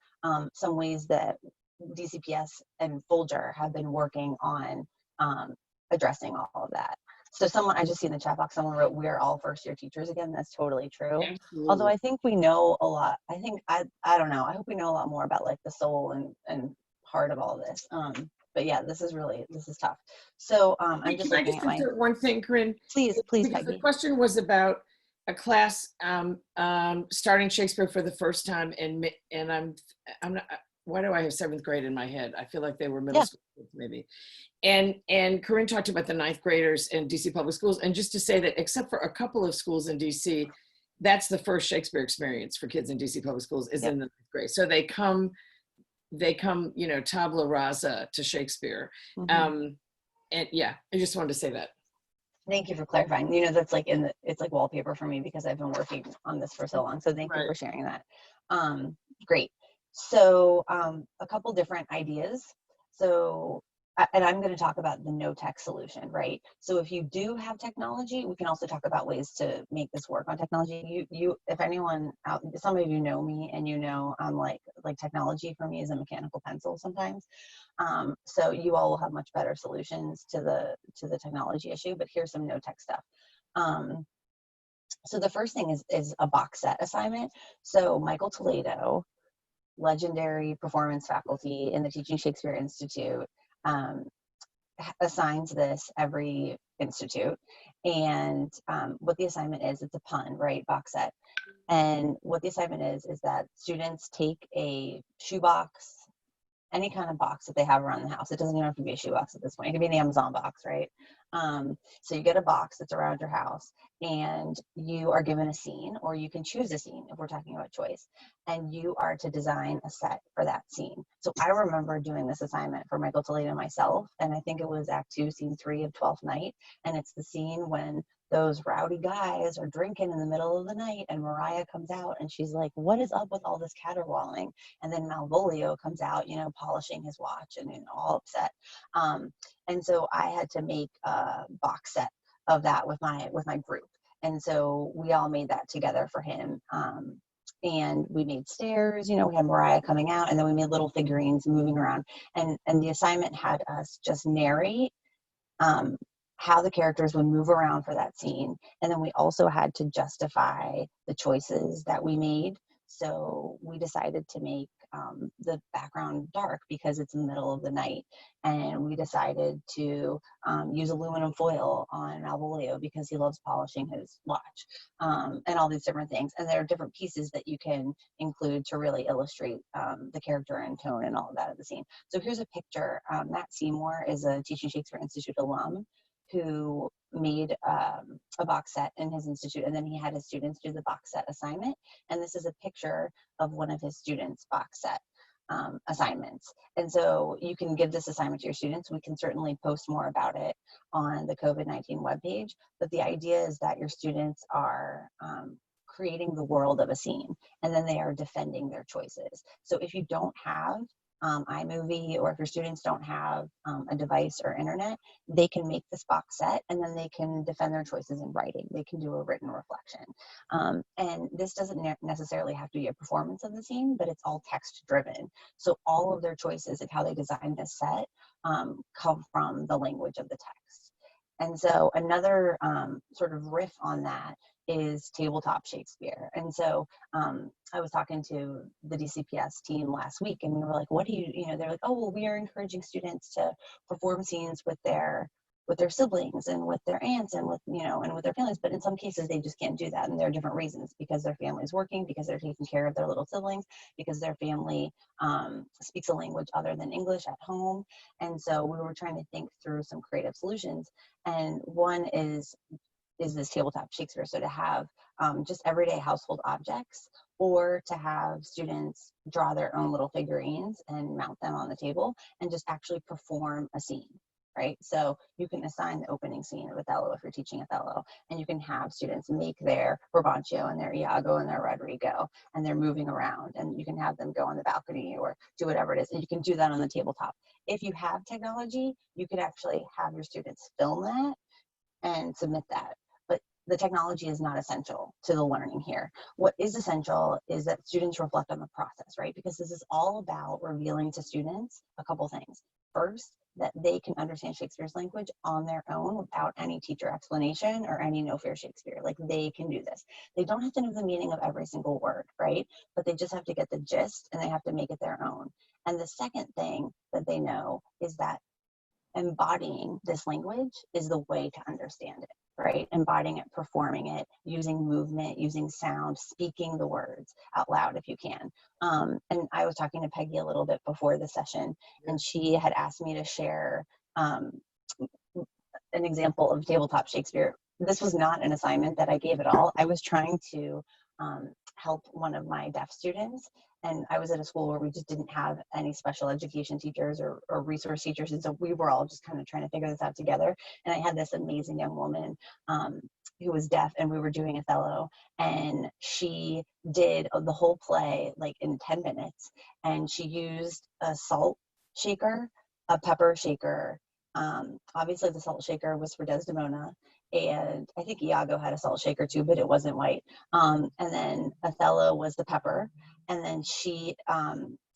some ways that DCPS and Folger have been working on addressing all of that. So someone, I just see in the chat box, someone wrote, "We're all first year teachers again." That's totally true. Absolutely. Although I think we know a lot. I think, I don't know, I hope we know a lot more about like the soul and heart of all this. But yeah, this is tough. So I'm just looking at my. Insert one thing, Corinne? Please, Because Peggy. the question was about a class starting Shakespeare for the first time, and I'm not. Why do I have 7th grade in my head? I feel like they were middle school kids maybe. And Corinne talked about the 9th graders in DC public schools, and just to say that except for a couple of schools in DC, that's the first Shakespeare experience for kids in DC public schools is in the 9th grade. So they come, you know, tabula rasa to Shakespeare. And yeah, I just wanted to say that. Thank you for clarifying. You know, that's like it's like wallpaper for me because I've been working on this for so long. So thank you for sharing that. Great. So a couple different ideas. So, and I'm going to talk about the no tech solution, right? So if you do have technology, we can also talk about ways to make this work on technology. If anyone out, some of you know me and you know, I'm like technology for me is a mechanical pencil sometimes. So you all will have much better solutions to the technology issue, but here's some no tech stuff. So the first thing is a box set assignment. So Michael Toledo, legendary performance faculty in the Teaching Shakespeare Institute, assigns this every institute. And what the assignment is, it's a pun, right? Box set. And what the assignment is that students take a shoebox, any kind of box that they have around the house. It doesn't even have to be a shoebox at this point. It could be an Amazon box, right? So you get a box that's around your house and you are given a scene, or you can choose a scene if we're talking about choice, and you are to design a set for that scene. So I remember doing this assignment for Michael Toledo and myself, and I think it was Act 2, Scene 3 of 12th Night, and it's the scene when those rowdy guys are drinking in the middle of the night and Mariah comes out and she's like, "What is up with all this caterwauling?" And then Malvolio comes out, you know, polishing his watch and all upset. And so I had to make a box set of that with my group. And so we all made that together for him. And we made stairs, you know, we had Mariah coming out, and then we made little figurines moving around. And the assignment had us just narrate how the characters would move around for that scene. And then we also had to justify the choices that we made. So we decided to make the background dark because it's in the middle of the night. And we decided to use aluminum foil on Malvolio because he loves polishing his watch, and all these different things. And there are different pieces that you can include to really illustrate the character and tone and all of that of the scene. So here's a picture. Matt Seymour is a Teaching Shakespeare Institute alum who made a box set in his institute, and then he had his students do the box set assignment. And this is a picture of one of his students' box set assignments. And so you can give this assignment to your students. We can certainly post more about it on the COVID-19 webpage, but the idea is that your students are creating the world of a scene, and then they are defending their choices. So if you don't have iMovie, or if your students don't have a device or internet, they can make this box set, and then they can defend their choices in writing. They can do a written reflection. And this doesn't necessarily have to be a performance of the scene, but it's all text driven. So all of their choices of how they design this set come from the language of the text. And so another sort of riff on that is tabletop Shakespeare. And so I was talking to the DCPS team last week, and we were like, what do you know, they're like, oh, well, we are encouraging students to perform scenes with their siblings and with their aunts and with, you know, and with their families. But in some cases, they just can't do that. And there are different reasons, because their family's working, because they're taking care of their little siblings, because their family speaks a language other than English at home. And so we were trying to think through some creative solutions. And one is this tabletop Shakespeare. So to have just everyday household objects, or to have students draw their own little figurines and mount them on the table and just actually perform a scene, right? So you can assign the opening scene of Othello if you're teaching Othello, and you can have students make their Brabantio and their Iago and their Rodrigo, and they're moving around, and you can have them go on the balcony or do whatever it is, and you can do that on the tabletop. If you have technology, you could actually have your students film that and submit that. But the technology is not essential to the learning here. What is essential is that students reflect on the process, right? Because this is all about revealing to students a couple things. First, that they can understand Shakespeare's language on their own without any teacher explanation or any no fear Shakespeare. Like, they can do this. They don't have to know the meaning of every single word, right? But they just have to get the gist, and they have to make it their own. And the second thing that they know is that embodying this language is the way to understand it, right? Embodying it, performing it, using movement, using sound, speaking the words out loud if you can. And I was talking to Peggy a little bit before the session, and she had asked me to share an example of tabletop Shakespeare. This was not an assignment that I gave at all. I was trying to help one of my deaf students, and I was at a school where we just didn't have any special education teachers or resource teachers, and so we were all just kind of trying to figure this out together. And I had this amazing young woman who was deaf, and we were doing Othello, and she did the whole play like in 10 minutes, and she used a salt shaker, a pepper shaker. Obviously the salt shaker was for Desdemona, and I think Iago had a salt shaker too, but it wasn't white. And then Othello was the pepper. And then she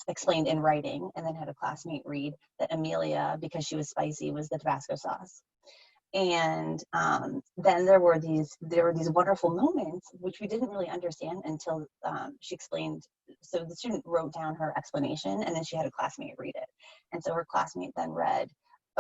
explained in writing, and then had a classmate read that Amelia, because she was spicy, was the Tabasco sauce. And then there were these wonderful moments which we didn't really understand until she explained. So the student wrote down her explanation, and then she had a classmate read it. And so her classmate then read,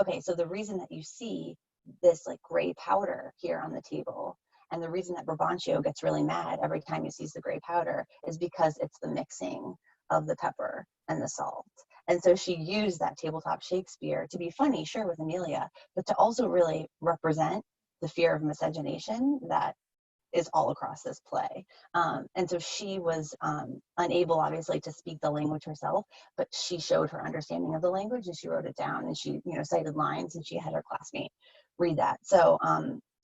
okay, so the reason that you see this like gray powder here on the table, and the reason that Brabantio gets really mad every time he sees the gray powder, is because it's the mixing of the pepper and the salt. And so she used that tabletop Shakespeare to be funny, sure, with Amelia, but to also really represent the fear of miscegenation that is all across this play. And so she was unable, obviously, to speak the language herself, but she showed her understanding of the language, and she wrote it down, and she, you know, cited lines, and she had her classmate read that. So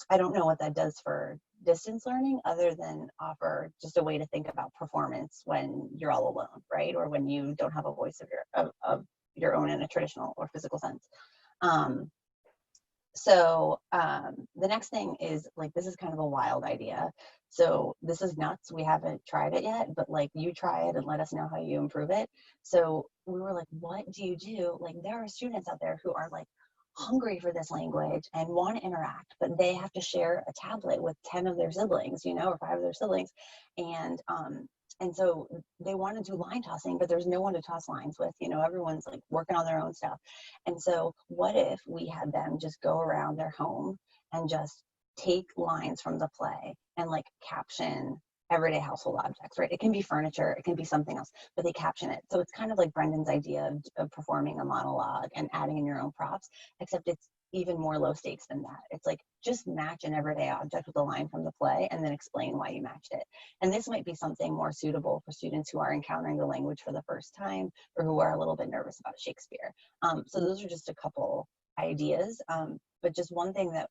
I don't know what that does for distance learning, other than offer just a way to think about performance when you're all alone, right? Or when you don't have a voice of your own in a traditional or physical sense. So the next thing is, like, this is kind of a wild idea. So this is nuts. We haven't tried it yet, but like, you try it and let us know how you improve it. So we were like, what do you do? Like, there are students out there who are like hungry for this language and want to interact, but they have to share a tablet with 10 of their siblings, you know, or 5 of their siblings. And so they want to do line tossing, but there's no one to toss lines with, you know, everyone's like working on their own stuff. And so what if we had them just go around their home and just take lines from the play and like caption everyday household objects, right? It can be furniture, it can be something else, but they caption it. So it's kind of like Brendan's idea of performing a monologue and adding in your own props, except it's even more low stakes than that. It's like, just match an everyday object with a line from the play and then explain why you matched it. And this might be something more suitable for students who are encountering the language for the first time or who are a little bit nervous about Shakespeare. So those are just a couple ideas. But just one thing that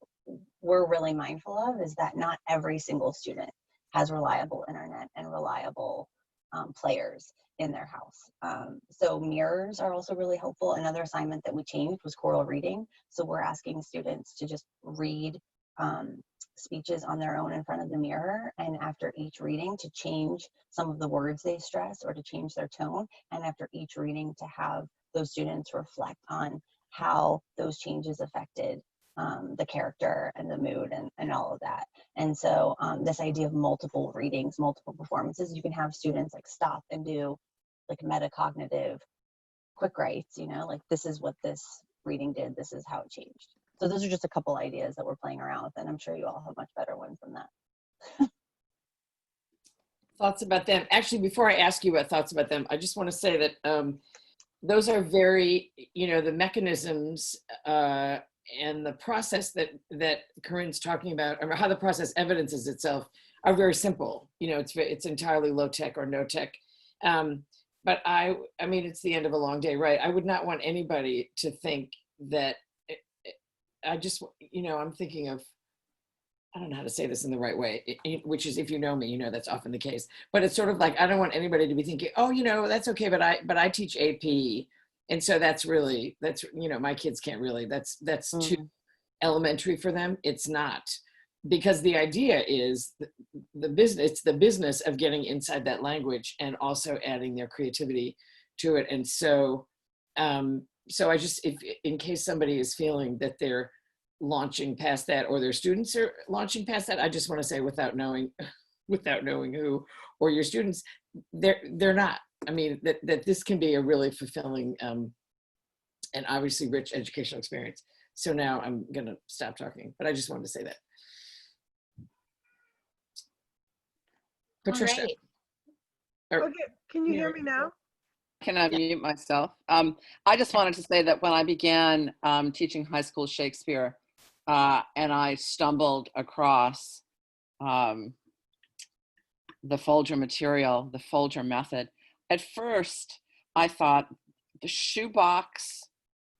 we're really mindful of is that not every single student has reliable internet and reliable players in their house. So mirrors are also really helpful. Another assignment that we changed was choral reading. So we're asking students to just read speeches on their own in front of the mirror, and after each reading to change some of the words they stress or to change their tone, and after each reading to have those students reflect on how those changes affected the character and the mood and all of that. And so this idea of multiple readings, multiple performances, you can have students like stop and do like metacognitive quick writes, you know, like this is what this reading did, this is how it changed. So those are just a couple ideas that we're playing around with, and I'm sure you all have much better ones than that. Thoughts about them? Actually, before I ask you about thoughts about them, I just want to say that those are very, you know, the mechanisms and the process that Corinne's talking about, or how the process evidences itself, are very simple. You know, it's entirely low tech or no tech. But I mean, it's the end of a long day, right? I would not want anybody to think that. I just, you know, I'm thinking of, I don't know how to say this in the right way, which is, if you know me, you know that's often the case. But it's sort of like, I don't want anybody to be thinking, oh, you know, that's okay, but I teach AP, and so that's, you know, my kids can't really, that's too elementary for them. It's not, because the idea is it's the business of getting inside that language and also adding their creativity to it. And so, so I just, if in case somebody is feeling that they're launching past that, or their students are launching past that, I just want to say, without knowing who or your students, they're not. I mean, that this can be a really fulfilling and obviously rich educational experience. So now I'm gonna stop talking, but I just wanted to say that. Patricia. Okay, can you hear me now? Can I mute myself? I just wanted to say that when I began teaching high school Shakespeare, and I stumbled across the Folger material, the Folger method, at first I thought the shoebox,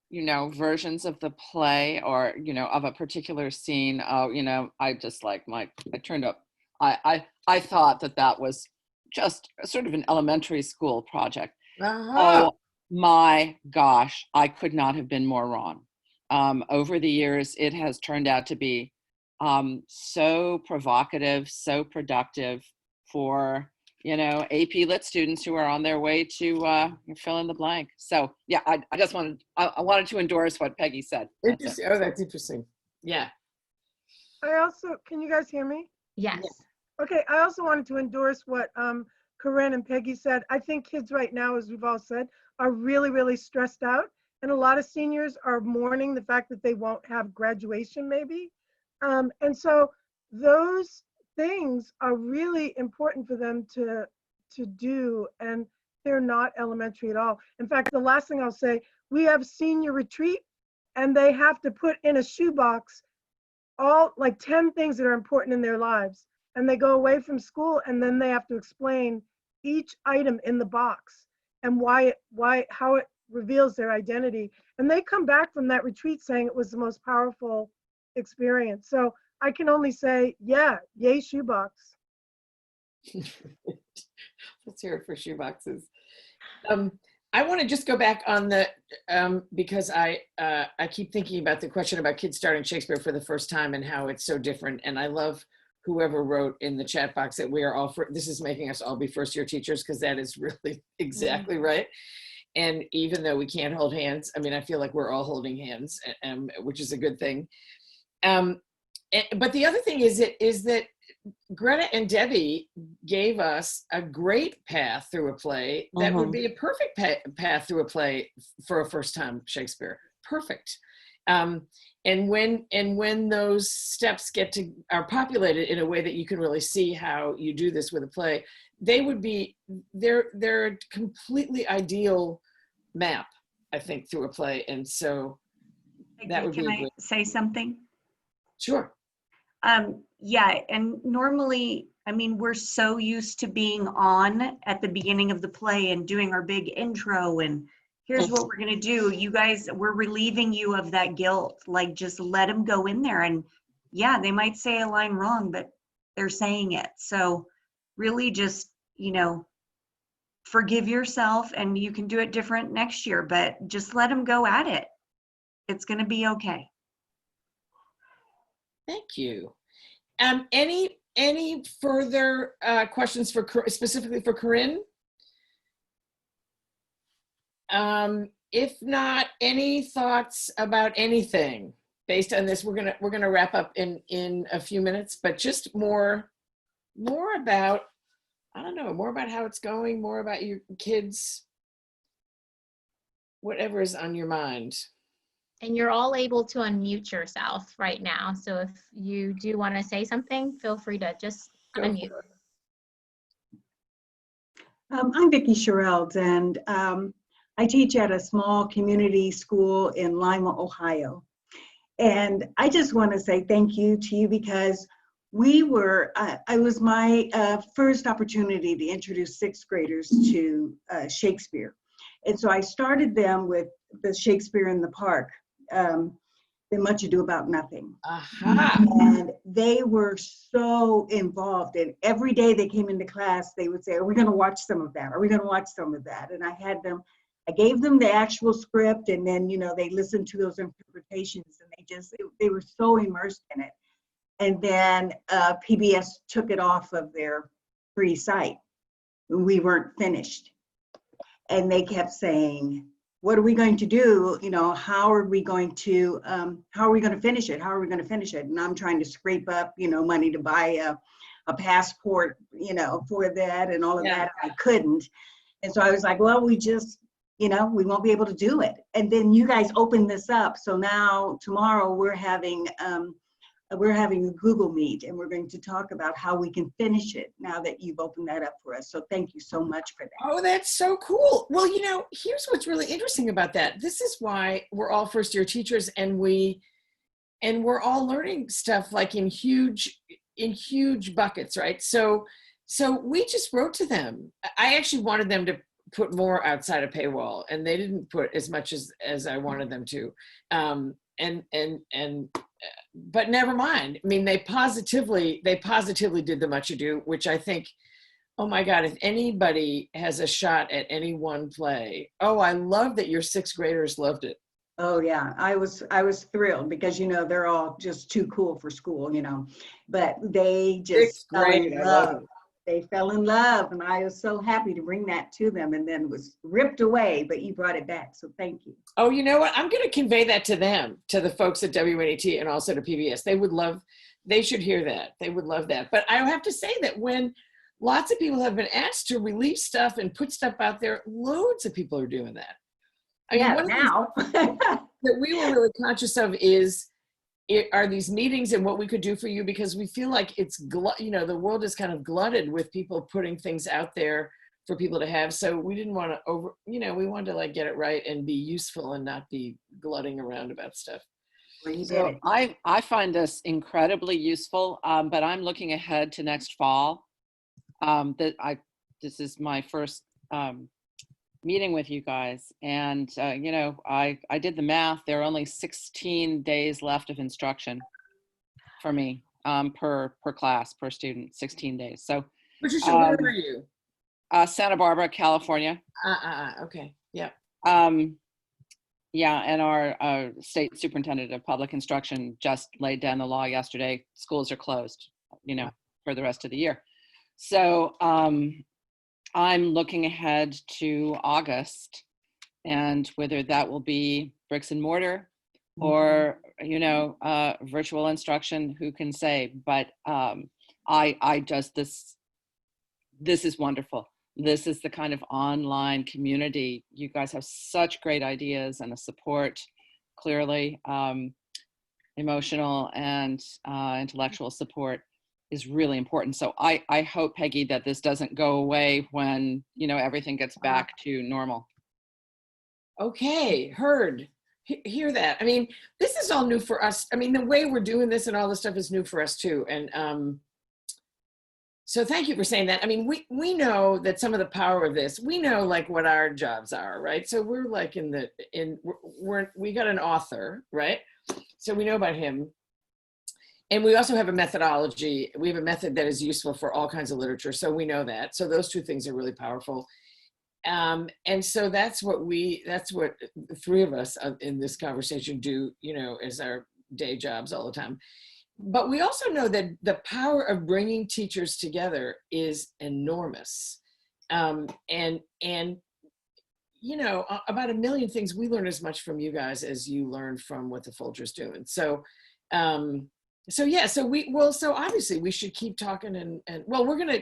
you know, versions of the play, or, you know, of a particular scene, you know, I just like I turned up, I thought that was just sort of an elementary school project. Oh my gosh, I could not have been more wrong. Over the years, it has turned out to be so provocative, so productive for, you know, AP Lit students who are on their way to fill in the blank. So yeah, I just wanted to endorse what Peggy said. Interesting. Oh, that's interesting. Yeah. I also, can you guys hear me? Yes. Okay, I also wanted to endorse what Corinne and Peggy said. I think kids right now, as we've all said, are really, really stressed out. And a lot of seniors are mourning the fact that they won't have graduation maybe. And so those things are really important for them to do, and they're not elementary at all. In fact, the last thing I'll say, we have senior retreat, and they have to put in a shoebox all like 10 things that are important in their lives. And they go away from school, and then they have to explain each item in the box and how it reveals their identity. And they come back from that retreat saying it was the most powerful experience. So I can only say, yeah, yay shoebox. Let's hear it for shoeboxes. I want to just go back on the, because I keep thinking about the question about kids starting Shakespeare for the first time and how it's so different. And I love whoever wrote in the chat box that we are all, this is making us all be first year teachers, because that is really exactly right. And even though we can't hold hands, I mean, I feel like we're all holding hands, which is a good thing. But the other thing is that Greta and Debbie gave us a great path through a play that would be a perfect path through a play for a first time Shakespeare. Perfect. And when those steps are populated in a way that you can really see how you do this with a play, they're a completely ideal map, I think, through a play. And so That would be Can a I great. say something? Sure. Yeah, and normally, I mean, we're so used to being on at the beginning of the play and doing our big intro and here's what we're gonna do. You guys, we're relieving you of that guilt. Like, just let them go in there, and yeah, they might say a line wrong, but they're saying it. So really just, forgive yourself, and you can do it different next year, but just let them go at it. It's gonna be okay. Thank you. Any further questions specifically for Corinne? If not, any thoughts about anything based on this? We're gonna wrap up in a few minutes, but just more about, I don't know, more about how it's going, more about your kids, whatever is on your mind. And you're all able to unmute yourself right now. So if you do want to say something, feel free to just unmute. I'm Vicki Sherelds, and I teach at a small community school in Lima, Ohio. And I just want to say thank you to you because it was my first opportunity to introduce sixth graders to Shakespeare. And so I started them with the Shakespeare in the Park, The Much Ado About Nothing. And they were so involved, and every day they came into class, they would say, are we going to watch some of that? Are we going to watch some of that? And I gave them the actual script, and then, they listened to those interpretations, and they were so immersed in it. And then PBS took it off of their free site. We weren't finished. And they kept saying, what are we going to do? How are we going to finish it? How are we going to finish it? And I'm trying to scrape up, money to buy a passport, for that and all of that. I couldn't. And so I was like, well, we just, we won't be able to do it. And then you guys opened this up. So now tomorrow we're having a Google Meet, and we're going to talk about how we can finish it now that you've opened that up for us. So thank you so much for that. Oh, that's so cool. Well, here's what's really interesting about that. This is why we're all first year teachers, and we're all learning stuff like in huge buckets, right? So we just wrote to them. I actually wanted them to put more outside of paywall, and they didn't put as much as I wanted them to. But never mind. I mean, they positively did The Much Ado, which I think, oh my God, if anybody has a shot at any one play, I love that your sixth graders loved it. Oh yeah, I was thrilled because they're all just too cool for school, but they just fell in love. They fell in love, and I was so happy to bring that to them, and then it was ripped away, but you brought it back, so thank you. Oh, you know what? I'm going to convey that to them, to the folks at WNET and also to PBS. They should hear that. They would love that. But I have to say that when lots of people have been asked to release stuff and put stuff out there, loads of people are doing that. One now. that we were really conscious of are these meetings and what we could do for you, because we feel like it's, the world is kind of glutted with people putting things out there for people to have. So we didn't want to we wanted to get it right and be useful and not be glutting around about stuff. So I find this incredibly useful, but I'm looking ahead to next fall. This is my first meeting with you guys, and I did the math. There are only 16 days left of instruction for me per class, per student. 16 days. So Patricia, where are you? Santa Barbara, California. Okay. Yeah. Yeah, and our state superintendent of public instruction just laid down the law yesterday. Schools are closed, for the rest of the year. So I'm looking ahead to August, and whether that will be bricks and mortar or, virtual instruction, who can say? But I just, this is wonderful. This is the kind of online community. You guys have such great ideas and a support, clearly emotional and intellectual support is really important. So I hope, Peggy, that this doesn't go away when, everything gets back to normal. Okay, heard. hear that. I mean, this is all new for us. I mean, the way we're doing this and all this stuff is new for us too. And so thank you for saying that. I mean, we know that some of the power of this, we know like what our jobs are, right? So we're like we got an author, right? So we know about him. And we also have a methodology. We have a method that is useful for all kinds of literature. So we know that. So those two things are really powerful. And so that's what the three of us in this conversation do, you know, as our day jobs all the time. But we also know that the power of bringing teachers together is enormous. And you know, about a million things, we learn as much from you guys as you learn from what the Folger's doing. So, so obviously we should keep talking and well, we're gonna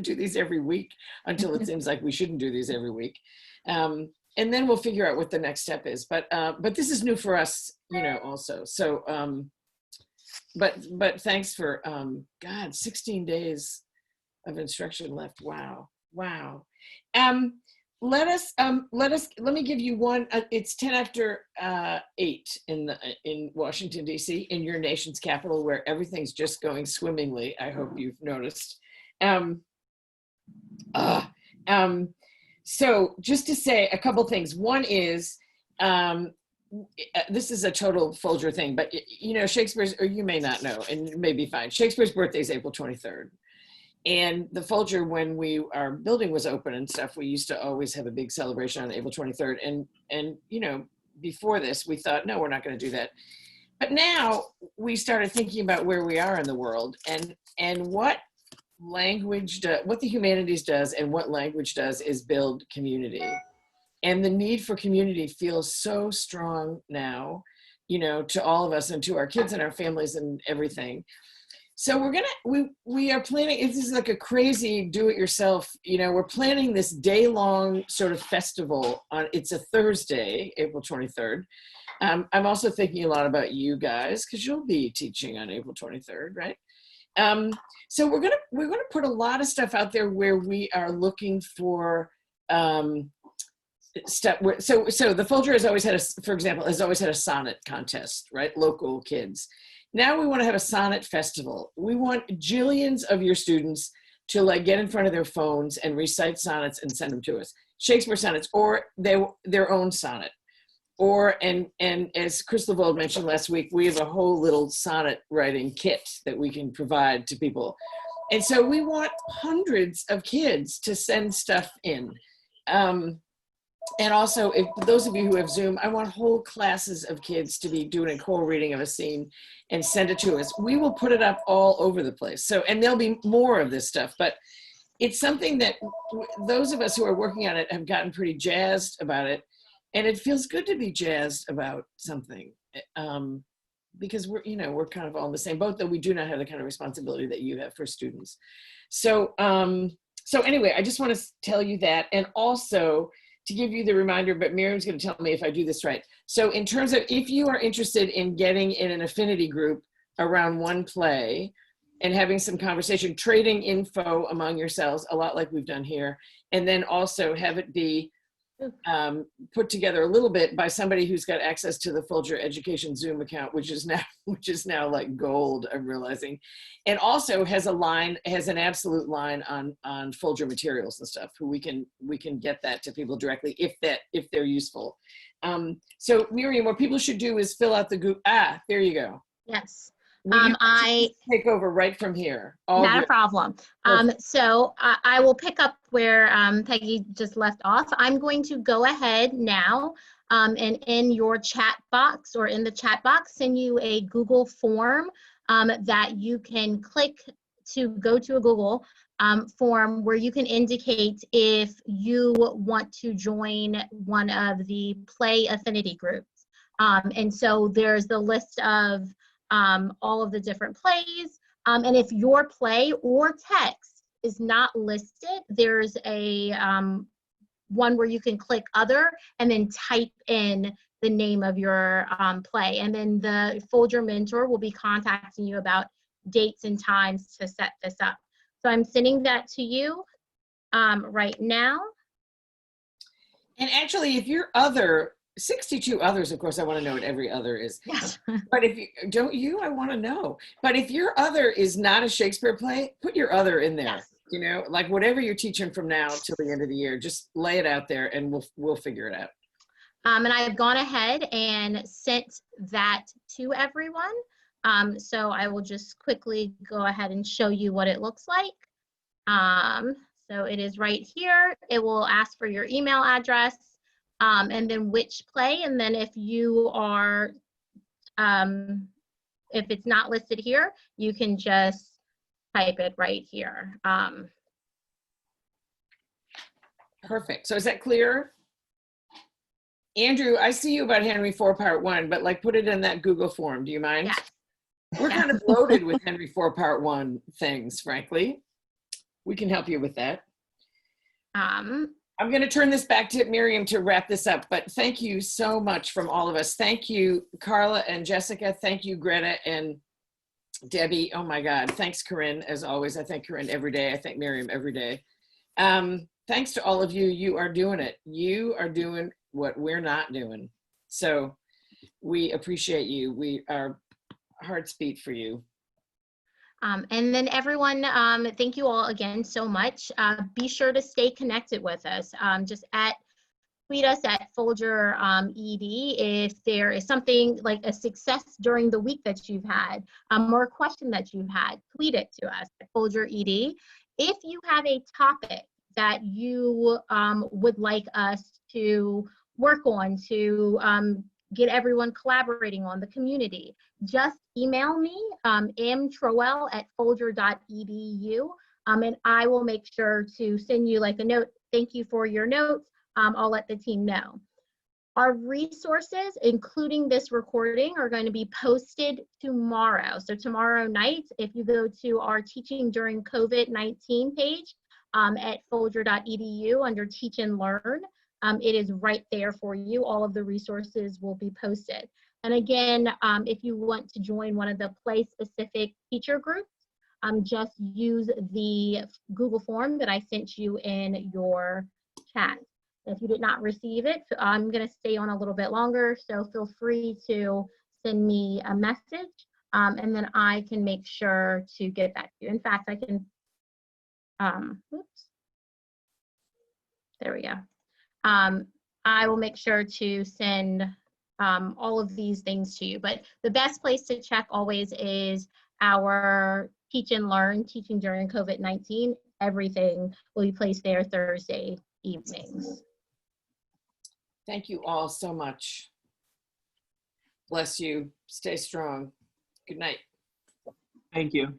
do these every week until it seems like we shouldn't do these every week. And then we'll figure out what the next step is. But this is new for us, you know, also. So, but thanks for, God, 16 days of instruction left. Wow. Let me give you one. It's 10 after 8 in Washington, D.C., in your nation's capital, where everything's just going swimmingly. I hope you've noticed. So just to say a couple things. One is, this is a total Folger thing, but you know, Shakespeare's, or you may not know, and it may be fine. Shakespeare's birthday is April 23rd. And the Folger, when our building was open and stuff, we used to always have a big celebration on April 23rd. And you know, before this, we thought, no, we're not going to do that. But now we started thinking about where we are in the world and what what the humanities does and what language does is build community. And the need for community feels so strong now, you know, to all of us and to our kids and our families and everything. So we are planning, this is like a crazy do-it-yourself, you know, we're planning this day-long sort of festival it's a Thursday, April 23rd. I'm also thinking a lot about you guys because you'll be teaching on April 23rd, right? So we're gonna put a lot of stuff out there where we are looking for so the Folger has always had a sonnet contest, right? Local kids. Now we want to have a sonnet festival. We want jillions of your students to like get in front of their phones and recite sonnets and send them to us. Shakespeare sonnets or their own sonnet. And as Chris Levold mentioned last week, we have a whole little sonnet writing kit that we can provide to people. And so we want hundreds of kids to send stuff in. And also, if those of you who have Zoom, I want whole classes of kids to be doing a co-reading of a scene and send it to us. We will put it up all over the place. So, and there'll be more of this stuff, but it's something that those of us who are working on it have gotten pretty jazzed about it. And it feels good to be jazzed about something because we're kind of all in the same boat, though we do not have the kind of responsibility that you have for students. So, so anyway, I just want to tell you that. And also, to give you the reminder, but Miriam's going to tell me if I do this right. So in terms of if you are interested in getting in an affinity group around one play and having some conversation, trading info among yourselves, a lot like we've done here, and then also have it be put together a little bit by somebody who's got access to the Folger Education Zoom account, which is now like gold, I'm realizing, and also has an absolute line on Folger materials and stuff. Who we can get that to people directly if they're useful. So Miriam, what people should do is fill out the Google. There you go. Yes. I take over right from here. Not a problem. So I will pick up where Peggy just left off. I'm going to go ahead now and in your chat box or in the chat box, send you a Google form that you can click to go to a Google form where you can indicate if you want to join one of the play affinity groups. And so there's the list of all of the different plays. And if your play or text is not listed, there's a one where you can click other and then type in the name of your play. And then the Folger mentor will be contacting you about dates and times to set this up. So I'm sending that to you right now. And actually, if your other 62 others, of course, I want to know what every other is. Yes. But if you don't, I want to know. But if your other is not a Shakespeare play, put your other in there. Yes. You know, like whatever you're teaching from now till the end of the year, just lay it out there, and we'll figure it out. And I've gone ahead and sent that to everyone. So I will just quickly go ahead and show you what it looks like. So it is right here. It will ask for your email address, and then which play. And then if you are, if it's not listed here, you can just type it right here. Perfect. So is that clear? Andrew, I see you about Henry IV Part 1, but like put it in that Google form. Do you mind? Yes. We're kind of loaded with Henry IV Part 1 things, frankly. We can help you with that. I'm going to turn this back to Miriam to wrap this up, but thank you so much from all of us. Thank you, Carla and Jessica. Thank you, Greta and Debbie. Oh my God. Thanks, Corinne, as always. I thank Corinne every day. I thank Miriam every day. Thanks to all of you. You are doing it. You are doing what we're not doing. So we appreciate you. Our hearts beat for you. And then everyone, thank you all again so much. Be sure to stay connected with us. Just tweet us at Folger ED if there is something like a success during the week that you've had, or a question that you've had, tweet it to us at Folger ED. If you have a topic that you would like us to work on to get everyone collaborating on the community, just email me, mtrowell@folger.edu, and I will make sure to send you like a note. Thank you for your notes. I'll let the team know. Our resources, including this recording, are going to be posted tomorrow. So tomorrow night, if you go to our Teaching During COVID-19 page at folger.edu under Teach and Learn, it is right there for you. All of the resources will be posted. And again, if you want to join one of the play-specific teacher groups, just use the Google form that I sent you in your chat. If you did not receive it, I'm going to stay on a little bit longer, so feel free to send me a message, and then I can make sure to get back to you. In fact, I can, oops, there we go. I will make sure to send all of these things to you, but the best place to check always is our Teach and Learn, Teaching During COVID-19. Everything will be placed there Thursday evenings. Thank you all so much. Bless you. Stay strong. Good night. Thank you.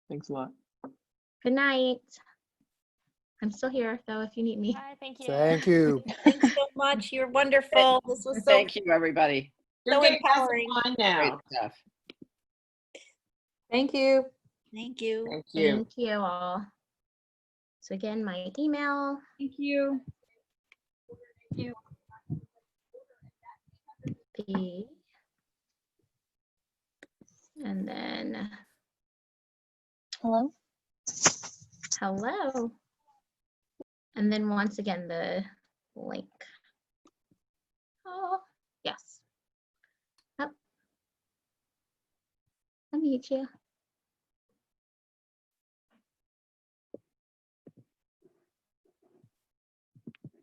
Thanks a lot. Good night. I'm still here, though, if you need me. Bye, thank you. Thank you. Thanks so much. You're wonderful. This was so Thank you, everybody. You're so getting empowering. on now. Great stuff. Thank you. Thank you. Thank you. Thank you all. So again, my email. Thank you. Thank you. And then hello. Hello. And then once again, the link. Oh, yes. Oh. I need you.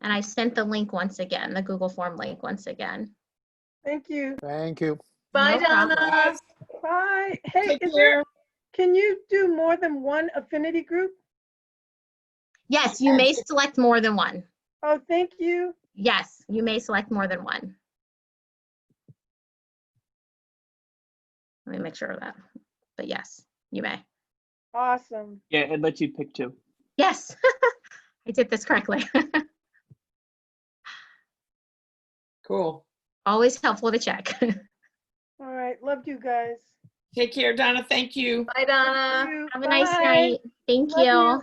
And I sent the link once again, the Google form link once again. Thank you. Thank you. Bye, No problem. Donna. Bye. Hey, can you do more than one affinity group? Yes, you may select more than one. Oh, thank you. Yes, you may select more than one. Let me make sure of that. But yes, you may. Awesome. Yeah, it lets you pick two. Yes, I did this correctly. Cool. Always helpful to check. All right. Love you guys. Take care, Donna. Thank you. Bye, Donna. Have a nice Bye. night. Thank Love you.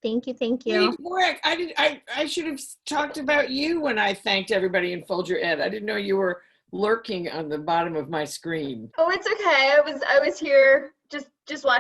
Thank you. Thank you. Wait, Warwick, I should have talked about you when I thanked everybody in Folger Ed. I didn't know you were lurking on the bottom of my screen. Oh, it's okay. I was here just watching.